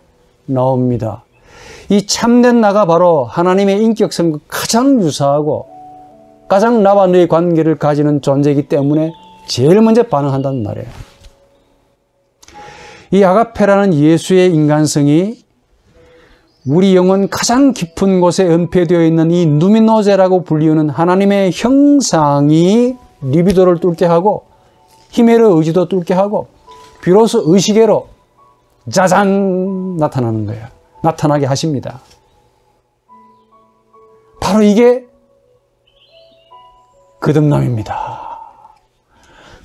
나옵니다. 이 참된 나가 바로 하나님의 인격성과 가장 유사하고 가장 나와 너의 관계를 가지는 존재이기 때문에 제일 먼저 반응한다는 말이에요. 이 아가페라는 예수의 인간성이 우리 영혼 가장 깊은 곳에 은폐되어 있는 이 누미노제라고 불리우는 하나님의 형상이 리비도를 뚫게 하고 히메르 의지도 뚫게 하고 비로소 의식애로 짜잔 나타나는 거예요. 나타나게 하십니다. 바로 이게 거듭남입니다.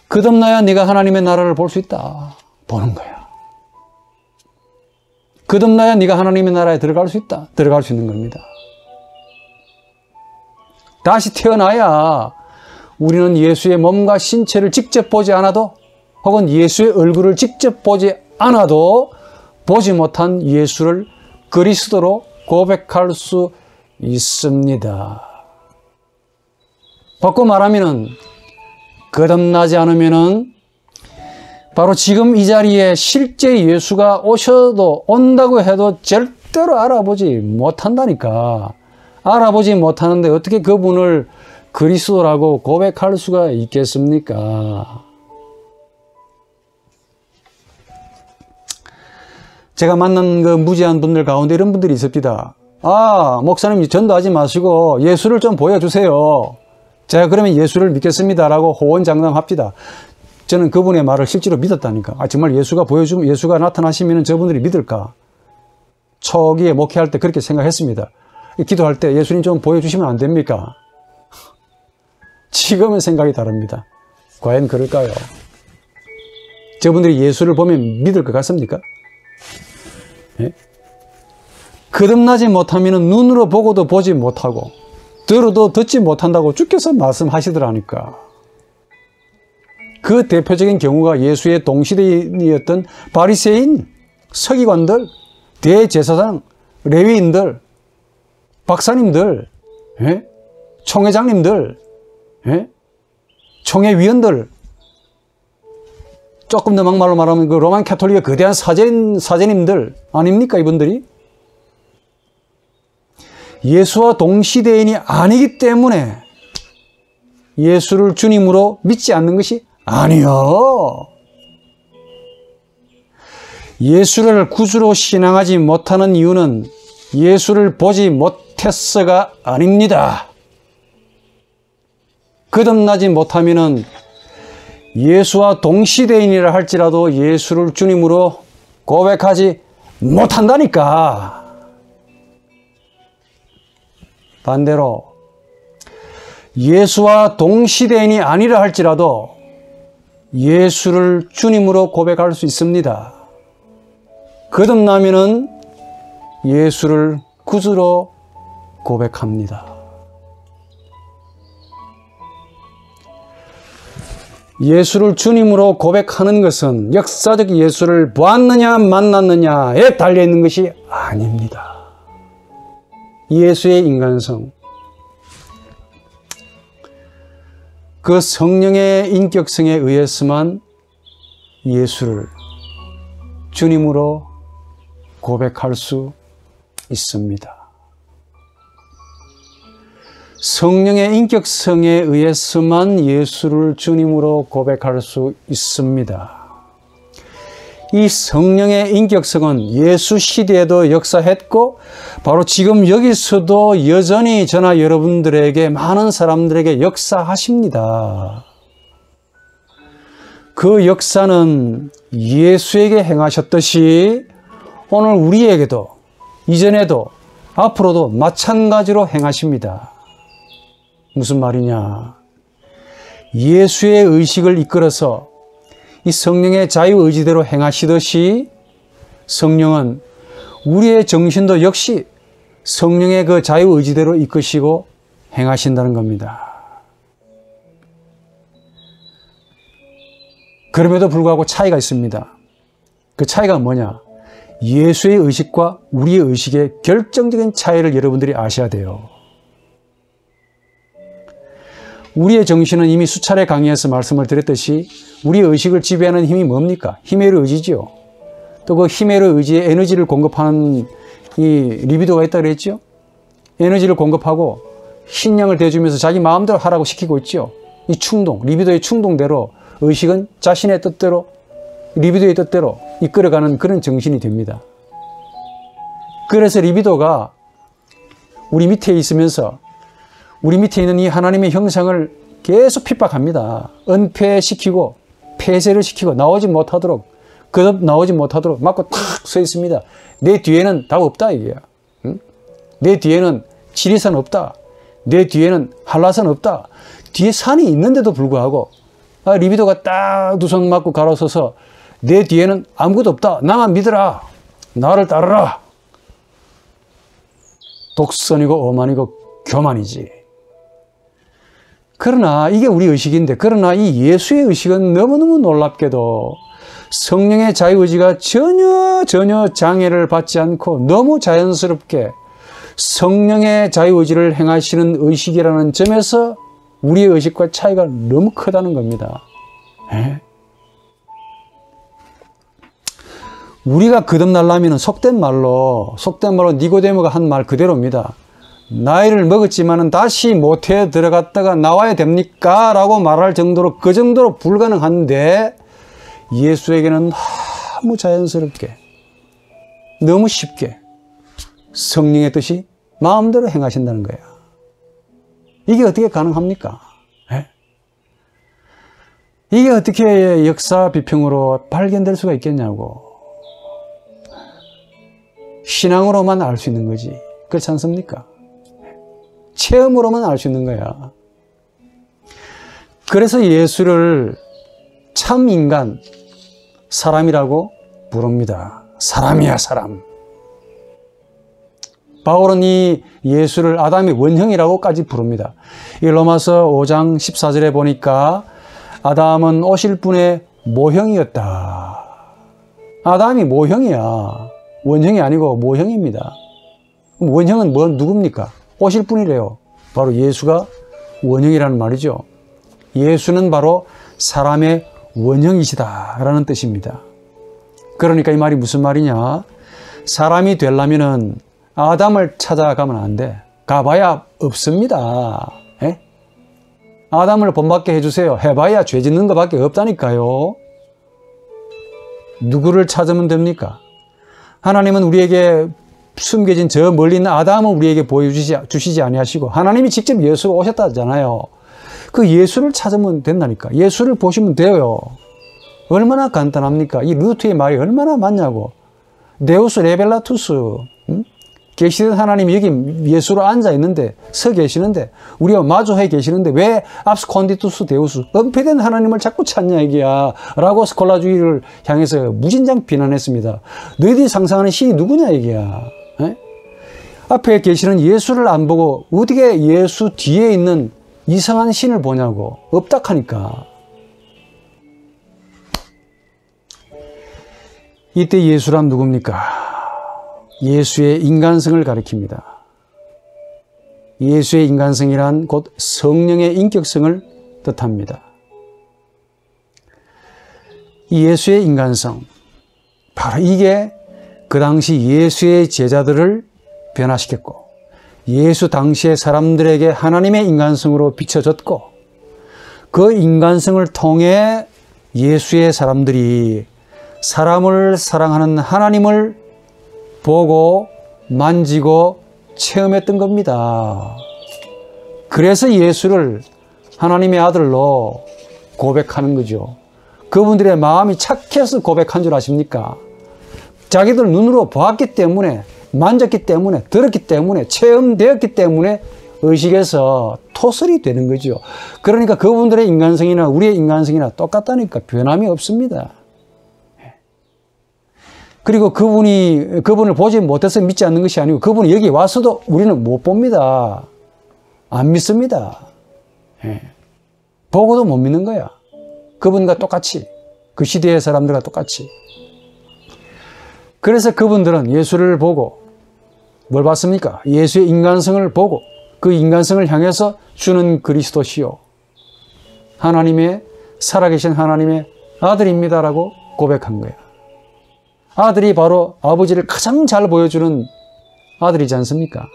거듭나야 네가 하나님의 나라를 볼 수 있다. 보는 거야. 거듭나야 네가 하나님의 나라에 들어갈 수 있다. 들어갈 수 있는 겁니다. 다시 태어나야 우리는 예수의 몸과 신체를 직접 보지 않아도 혹은 예수의 얼굴을 직접 보지 않아도 보지 못한 예수를 그리스도로 고백할 수 있습니다. 바꿔 말하면은 거듭나지 않으면은 바로 지금 이 자리에 실제 예수가 오셔도 온다고 해도 절대로 알아보지 못한다니까. 알아보지 못하는데 어떻게 그분을 그리스도라고 고백할 수가 있겠습니까? 제가 만난 그 무지한 분들 가운데 이런 분들이 있습니다. 아, 목사님 전도하지 마시고 예수를 좀 보여주세요. 제가 그러면 예수를 믿겠습니다라고 호언장담합니다. 저는 그분의 말을 실제로 믿었다니까. 아, 정말 예수가 보여주면, 예수가 나타나시면 저분들이 믿을까? 초기에 목회할 때 그렇게 생각했습니다. 기도할 때 예수님 좀 보여주시면 안 됩니까? 지금은 생각이 다릅니다. 과연 그럴까요? 저분들이 예수를 보면 믿을 것 같습니까? 예? 거듭나지 못하면 눈으로 보고도 보지 못하고 들어도 듣지 못한다고 주께서 말씀하시더라니까. 그 대표적인 경우가 예수의 동시대인이었던 바리새인, 서기관들, 대제사장, 레위인들, 박사님들, 예? 총회장님들, 예? 총회위원들, 조금 더 막말로 말하면 그 로만 카톨릭의 거대한 사제님들 아닙니까, 이분들이? 예수와 동시대인이 아니기 때문에 예수를 주님으로 믿지 않는 것이 아니요. 예수를 구주로 신앙하지 못하는 이유는 예수를 보지 못했어가 아닙니다. 거듭나지 못하면은 예수와 동시대인이라 할지라도 예수를 주님으로 고백하지 못한다니까. 반대로 예수와 동시대인이 아니라 할지라도 예수를 주님으로 고백할 수 있습니다. 거듭나면은 예수를 구주로 고백합니다. 예수를 주님으로 고백하는 것은 역사적 예수를 보았느냐 만났느냐에 달려있는 것이 아닙니다. 예수의 인간성, 그 성령의 인격성에 의해서만 예수를 주님으로 고백할 수 있습니다. 성령의 인격성에 의해서만 예수를 주님으로 고백할 수 있습니다. 이 성령의 인격성은 예수 시대에도 역사했고 바로 지금 여기서도 여전히 저나 여러분들에게 많은 사람들에게 역사하십니다. 그 역사는 예수에게 행하셨듯이 오늘 우리에게도 이전에도 앞으로도 마찬가지로 행하십니다. 무슨 말이냐? 예수의 의식을 이끌어서 이 성령의 자유의지대로 행하시듯이 성령은 우리의 정신도 역시 성령의 그 자유의지대로 이끄시고 행하신다는 겁니다. 그럼에도 불구하고 차이가 있습니다. 그 차이가 뭐냐? 예수의 의식과 우리의 의식의 결정적인 차이를 여러분들이 아셔야 돼요. 우리의 정신은 이미 수차례 강의에서 말씀을 드렸듯이 우리의 의식을 지배하는 힘이 뭡니까? 히메르 의지죠. 또 그 히메르 의지에 에너지를 공급하는 이 리비도가 있다고 그랬죠. 에너지를 공급하고 신량을 대주면서 자기 마음대로 하라고 시키고 있죠. 이 충동, 리비도의 충동대로 의식은 자신의 뜻대로, 리비도의 뜻대로 이끌어가는 그런 정신이 됩니다. 그래서 리비도가 우리 밑에 있으면서 우리 밑에 있는 이 하나님의 형상을 계속 핍박합니다. 은폐시키고 폐쇄를 시키고 나오지 못하도록, 거듭 나오지 못하도록 막고 탁 서 있습니다. 내 뒤에는 답 없다 이게야. 응? 내 뒤에는 지리산 없다. 내 뒤에는 한라산 없다. 뒤에 산이 있는데도 불구하고 리비도가 딱 두 손 맞고 가로서서 내 뒤에는 아무것도 없다. 나만 믿어라. 나를 따르라. 독선이고 오만이고 교만이지. 그러나 이게 우리 의식인데, 그러나 이 예수의 의식은 너무너무 놀랍게도 성령의 자유의지가 전혀 장애를 받지 않고 너무 자연스럽게 성령의 자유의지를 행하시는 의식이라는 점에서 우리의 의식과 차이가 너무 크다는 겁니다. 에? 우리가 거듭나려면 속된 말로 니고데모가 한 말 그대로입니다. 나이를 먹었지만은 다시 모태에 들어갔다가 나와야 됩니까? 라고 말할 정도로 그 정도로 불가능한데 예수에게는 너무 자연스럽게 너무 쉽게 성령의 뜻이 마음대로 행하신다는 거예요. 이게 어떻게 가능합니까? 에? 이게 어떻게 역사 비평으로 발견될 수가 있겠냐고. 신앙으로만 알 수 있는 거지. 그렇지 않습니까? 체험으로만 알 수 있는 거야. 그래서 예수를 참 인간, 사람이라고 부릅니다. 사람이야, 사람. 바울은 이 예수를 아담의 원형이라고까지 부릅니다. 이 로마서 5장 14절에 보니까 아담은 오실 분의 모형이었다. 아담이 모형이야. 원형이 아니고 모형입니다. 원형은 누굽니까? 오실 분이래요. 바로 예수가 원형이라는 말이죠. 예수는 바로 사람의 원형이시다라는 뜻입니다. 그러니까 이 말이 무슨 말이냐? 사람이 되려면은 아담을 찾아가면 안 돼. 가봐야 없습니다. 에? 아담을 본받게 해주세요. 해봐야 죄 짓는 것밖에 없다니까요. 누구를 찾으면 됩니까? 하나님은 우리에게 숨겨진 저 멀리 있는 아담은 우리에게 보여주시지 아니하시고 하나님이 직접 예수가 오셨다잖아요. 그 예수를 찾으면 된다니까. 예수를 보시면 돼요. 얼마나 간단합니까? 이 루트의 말이 얼마나 많냐고. 데우스 레벨라투스. 계시된 하나님이 여기 예수로 앉아 있는데, 서 계시는데, 우리와 마주해 계시는데 왜 압스콘디투스 데우스, 은폐된 하나님을 자꾸 찾냐 이게야 라고 스콜라주의를 향해서 무진장 비난했습니다. 너희들이 상상하는 신이 누구냐 이게야. 에? 앞에 계시는 예수를 안 보고 어떻게 예수 뒤에 있는 이상한 신을 보냐고. 없다 하니까. 이때 예수란 누굽니까? 예수의 인간성을 가리킵니다. 예수의 인간성이란 곧 성령의 인격성을 뜻합니다. 예수의 인간성, 바로 이게 그 당시 예수의 제자들을 변화시켰고 예수 당시의 사람들에게 하나님의 인간성으로 비춰졌고 그 인간성을 통해 예수의 사람들이 사람을 사랑하는 하나님을 보고 만지고 체험했던 겁니다. 그래서 예수를 하나님의 아들로 고백하는 거죠. 그분들의 마음이 착해서 고백한 줄 아십니까? 자기들 눈으로 보았기 때문에, 만졌기 때문에, 들었기 때문에, 체험되었기 때문에 의식에서 토설이 되는 거죠. 그러니까 그분들의 인간성이나 우리의 인간성이나 똑같다니까 변함이 없습니다. 그리고 그분을 보지 못해서 믿지 않는 것이 아니고 그분이 여기 와서도 우리는 못 봅니다. 안 믿습니다. 예. 보고도 못 믿는 거야. 그분과 똑같이. 그 시대의 사람들과 똑같이. 그래서 그분들은 예수를 보고 뭘 봤습니까? 예수의 인간성을 보고 그 인간성을 향해서 주는 그리스도시요. 하나님의 살아계신 하나님의 아들입니다라고 고백한 거야. 아들이 바로 아버지를 가장 잘 보여주는 아들이지 않습니까?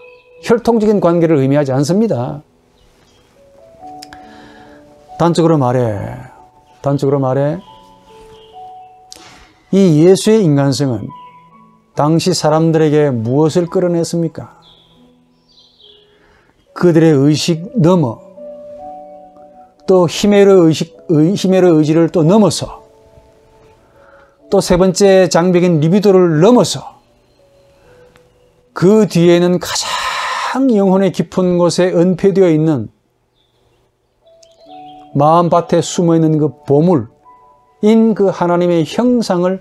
혈통적인 관계를 의미하지 않습니다. 단적으로 말해 이 예수의 인간성은 당시 사람들에게 무엇을 끌어냈습니까? 그들의 의식 넘어 또 히메르 의지를 또 넘어서 또 세 번째 장벽인 리비도를 넘어서 그 뒤에는 가장 영혼의 깊은 곳에 은폐되어 있는 마음밭에 숨어있는 그 보물인 그 하나님의 형상을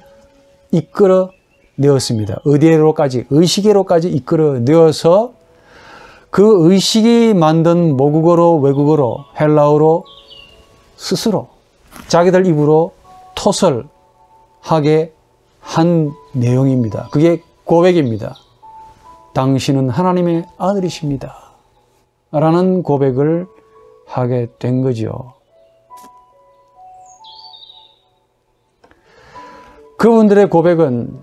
이끌어 내었습니다. 어디로까지? 의식으로까지 이끌어 내어서 그 의식이 만든 모국어로 외국어로 헬라어로 스스로 자기들 입으로 토설하게 한 내용입니다. 그게 고백입니다. 당신은 하나님의 아들이십니다. 라는 고백을 하게 된 거죠. 그분들의 고백은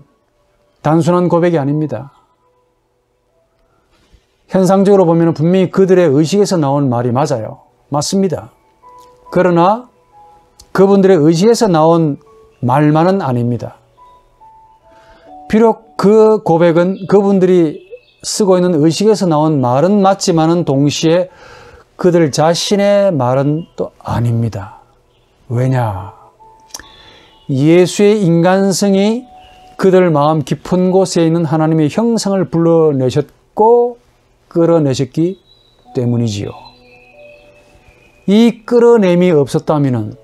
단순한 고백이 아닙니다. 현상적으로 보면 분명히 그들의 의식에서 나온 말이 맞아요. 맞습니다. 그러나 그분들의 의식에서 나온 말만은 아닙니다. 비록 그 고백은 그분들이 쓰고 있는 의식에서 나온 말은 맞지만은 동시에 그들 자신의 말은 또 아닙니다. 왜냐? 예수의 인간성이 그들 마음 깊은 곳에 있는 하나님의 형상을 불러내셨고 끌어내셨기 때문이지요. 이 끌어냄이 없었다면은,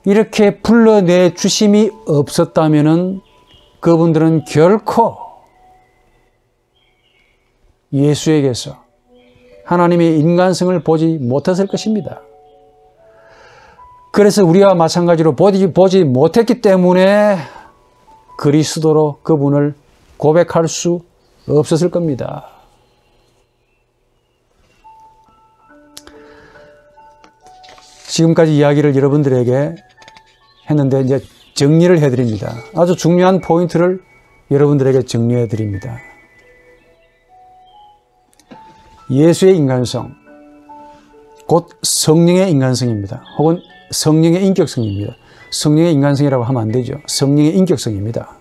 이렇게 불러내 주심이 없었다면은 그분들은 결코 예수에게서 하나님의 인간성을 보지 못했을 것입니다. 그래서 우리와 마찬가지로 보지 못했기 때문에 그리스도로 그분을 고백할 수 없었을 겁니다. 지금까지 이야기를 여러분들에게 했는데 이제 정리를 해드립니다. 아주 중요한 포인트를 여러분들에게 정리해드립니다. 예수의 인간성, 곧 성령의 인간성입니다. 혹은 성령의 인격성입니다. 성령의 인간성이라고 하면 안 되죠. 성령의 인격성입니다.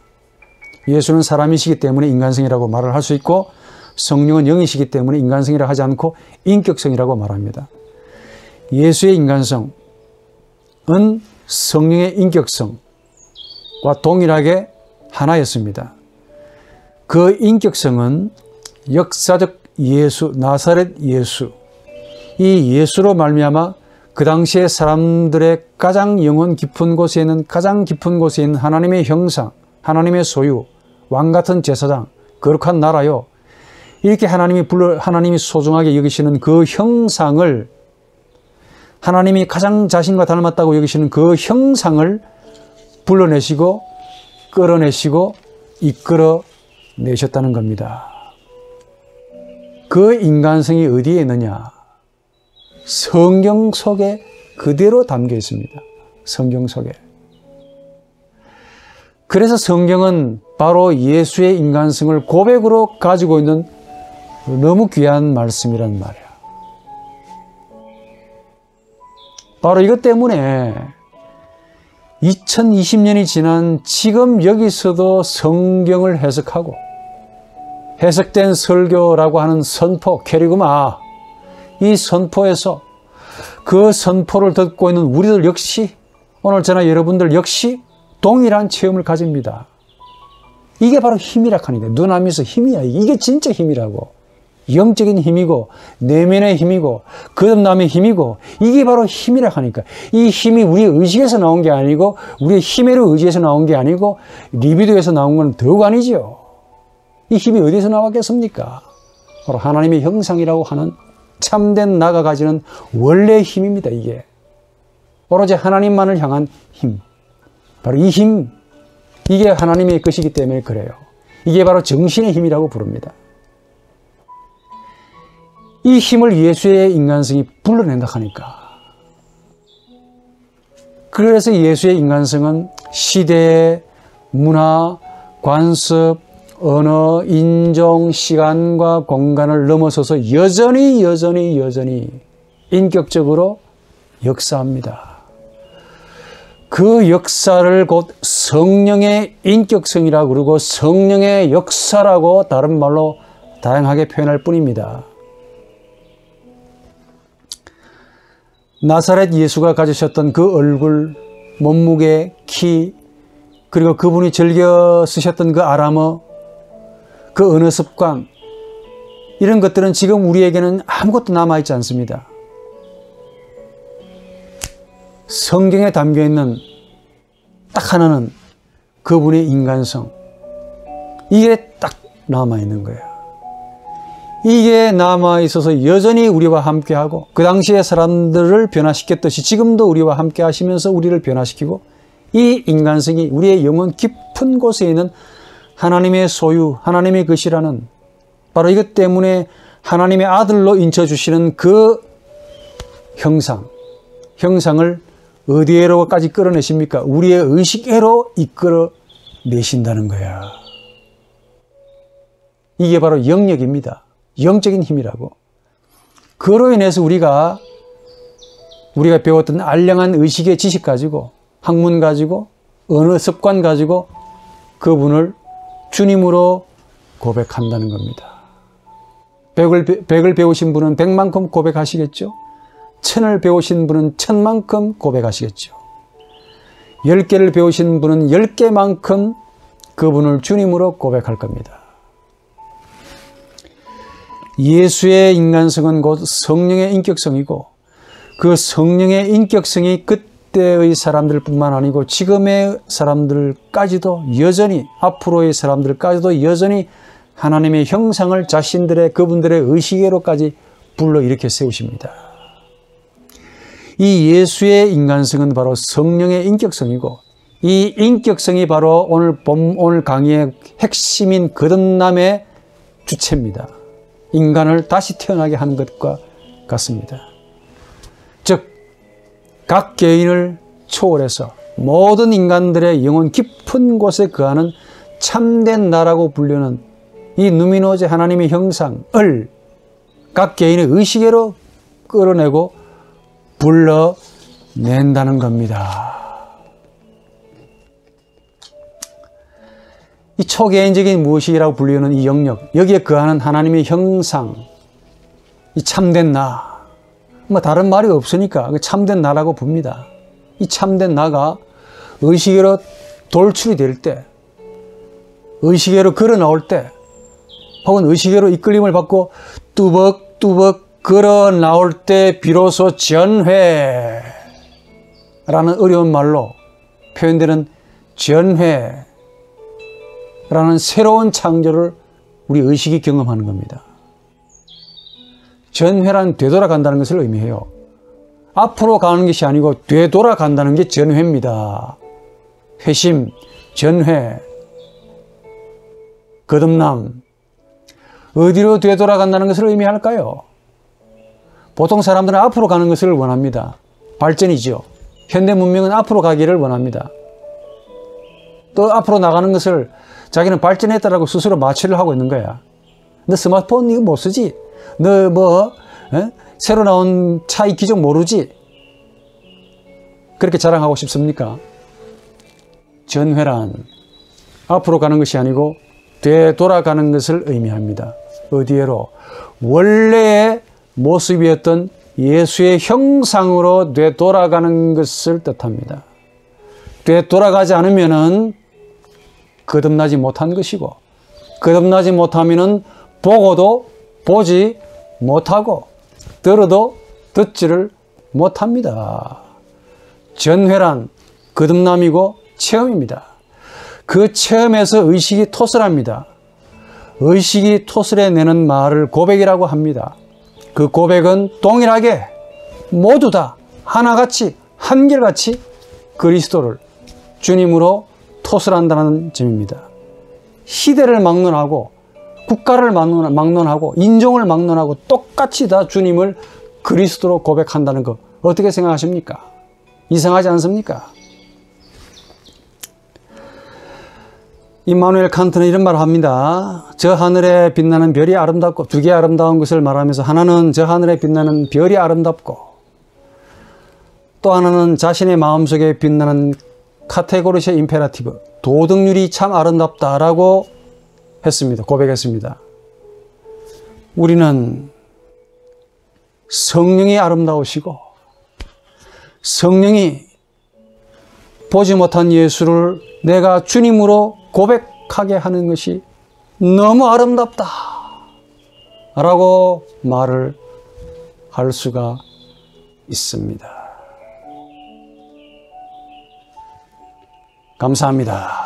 예수는 사람이시기 때문에 인간성이라고 말을 할 수 있고, 성령은 영이시기 때문에 인간성이라고 하지 않고 인격성이라고 말합니다. 예수의 인간성은 성령의 인격성과 동일하게 하나였습니다. 그 인격성은 역사적 예수, 나사렛 예수, 이 예수로 말미암아 그 당시에 사람들의 가장 영혼 깊은 곳에 있는, 가장 깊은 곳에 있는 하나님의 형상, 하나님의 소유, 왕같은 제사장, 거룩한 나라요, 이렇게 하나님이 소중하게 여기시는 그 형상을, 하나님이 가장 자신과 닮았다고 여기시는 그 형상을 불러내시고 끌어내시고 이끌어내셨다는 겁니다. 그 인간성이 어디에 있느냐? 성경 속에 그대로 담겨 있습니다. 성경 속에. 그래서 성경은 바로 예수의 인간성을 고백으로 가지고 있는 너무 귀한 말씀이란 말이야. 바로 이것 때문에 2020년이 지난 지금 여기서도 성경을 해석하고 해석된 설교라고 하는 선포, 캐리그마, 이 선포에서 그 선포를 듣고 있는 우리들 역시, 오늘 저나 여러분들 역시 동일한 체험을 가집니다. 이게 바로 힘이라 하니까. 눈앞에서 힘이야. 이게 진짜 힘이라고. 영적인 힘이고 내면의 힘이고 거듭남의 힘이고, 이게 바로 힘이라 하니까. 이 힘이 우리의 의식에서 나온 게 아니고, 우리의 힘으로 의지에서 나온 게 아니고, 리비도에서 나온 건 더욱 아니죠. 이 힘이 어디서 나왔겠습니까? 바로 하나님의 형상이라고 하는 참된 나가 가지는 원래의 힘입니다. 이게 오로지 하나님만을 향한 힘, 바로 이 힘, 이게 하나님의 것이기 때문에 그래요. 이게 바로 정신의 힘이라고 부릅니다. 이 힘을 예수의 인간성이 불러낸다 하니까. 그래서 예수의 인간성은 시대, 문화, 관습, 언어, 인종, 시간과 공간을 넘어서서 여전히 인격적으로 역사합니다. 그 역사를 곧 성령의 인격성이라고 그러고 성령의 역사라고 다른 말로 다양하게 표현할 뿐입니다. 나사렛 예수가 가지셨던 그 얼굴, 몸무게, 키, 그리고 그분이 즐겨 쓰셨던 그 아람어, 그 언어 습관, 이런 것들은 지금 우리에게는 아무것도 남아있지 않습니다. 성경에 담겨있는 딱 하나는 그분의 인간성, 이게 딱 남아있는 거예요. 이게 남아있어서 여전히 우리와 함께하고, 그 당시의 사람들을 변화시켰듯이 지금도 우리와 함께 하시면서 우리를 변화시키고, 이 인간성이 우리의 영혼 깊은 곳에 있는 하나님의 소유, 하나님의 것이라는 바로 이것 때문에 하나님의 아들로 인쳐주시는 그 형상을 어디에로까지 끌어내십니까? 우리의 의식에로 이끌어내신다는 거야. 이게 바로 영역입니다. 영적인 힘이라고. 그로 인해서 우리가 배웠던 알량한 의식의 지식 가지고, 학문 가지고, 언어 습관 가지고 그분을 주님으로 고백한다는 겁니다. 100을 배우신 분은 100만큼 고백하시겠죠? 1000을 배우신 분은 1000만큼 고백하시겠죠. 10개를 배우신 분은 10개만큼 그분을 주님으로 고백할 겁니다. 예수의 인간성은 곧 성령의 인격성이고, 그 성령의 인격성이 그때의 사람들뿐만 아니고 지금의 사람들까지도 여전히, 앞으로의 사람들까지도 여전히 하나님의 형상을 자신들의 그분들의 의식으로까지 불러일으켜 세우십니다. 이 예수의 인간성은 바로 성령의 인격성이고, 이 인격성이 바로 오늘 강의의 핵심인 거듭남의 주체입니다. 인간을 다시 태어나게 하는 것과 같습니다. 즉, 각 개인을 초월해서 모든 인간들의 영혼 깊은 곳에 거하는 참된 나라고 불리는 이 누미노제 하나님의 형상을 각 개인의 의식으로 끌어내고 불러낸다는 겁니다. 이 초개인적인 무엇이라고 불리는 이 영역, 여기에 거하는 하나님의 형상, 이 참된 나, 다른 말이 없으니까 참된 나라고 봅니다. 이 참된 나가 의식으로 돌출이 될 때, 의식으로 걸어 나올 때, 혹은 의식으로 이끌림을 받고 뚜벅뚜벅 걸어 나올 때 비로소 전회라는 어려운 말로 표현되는 전회라는 새로운 창조를 우리 의식이 경험하는 겁니다. 전회란 되돌아간다는 것을 의미해요. 앞으로 가는 것이 아니고 되돌아간다는 게 전회입니다. 회심, 전회, 거듭남. 어디로 되돌아간다는 것을 의미할까요? 보통 사람들은 앞으로 가는 것을 원합니다. 발전이죠. 현대 문명은 앞으로 가기를 원합니다. 또 앞으로 나가는 것을 자기는 발전했다라고 스스로 마취를 하고 있는 거야. 너 스마트폰 이거 못 쓰지? 너 새로 나온 차 이 기종 모르지? 그렇게 자랑하고 싶습니까? 전회란 앞으로 가는 것이 아니고 되돌아가는 것을 의미합니다. 어디에로? 원래의 모습이었던 예수의 형상으로 되돌아가는 것을 뜻합니다. 되돌아가지 않으면은 거듭나지 못한 것이고, 거듭나지 못하면은 보고도 보지 못하고, 들어도 듣지를 못합니다. 전회란 거듭남이고 체험입니다. 그 체험에서 의식이 토설합니다. 의식이 토설해내는 말을 고백이라고 합니다. 그 고백은 동일하게 모두 다 하나같이 한결같이 그리스도를 주님으로 토설한다는 점입니다. 시대를 막론하고 국가를 막론하고 인종을 막론하고 똑같이 다 주님을 그리스도로 고백한다는 거 어떻게 생각하십니까? 이상하지 않습니까? 임마누엘 칸트는 이런 말을 합니다. 저 하늘에 빛나는 별이 아름답고, 두 개의 아름다운 것을 말하면서 하나는 저 하늘에 빛나는 별이 아름답고, 또 하나는 자신의 마음속에 빛나는 카테고리셔 임페라티브, 도덕률이 참 아름답다라고 했습니다. 고백했습니다. 우리는 성령이 아름다우시고, 성령이 보지 못한 예수를 내가 주님으로 고백하게 하는 것이 너무 아름답다 라고 말을 할 수가 있습니다. 감사합니다.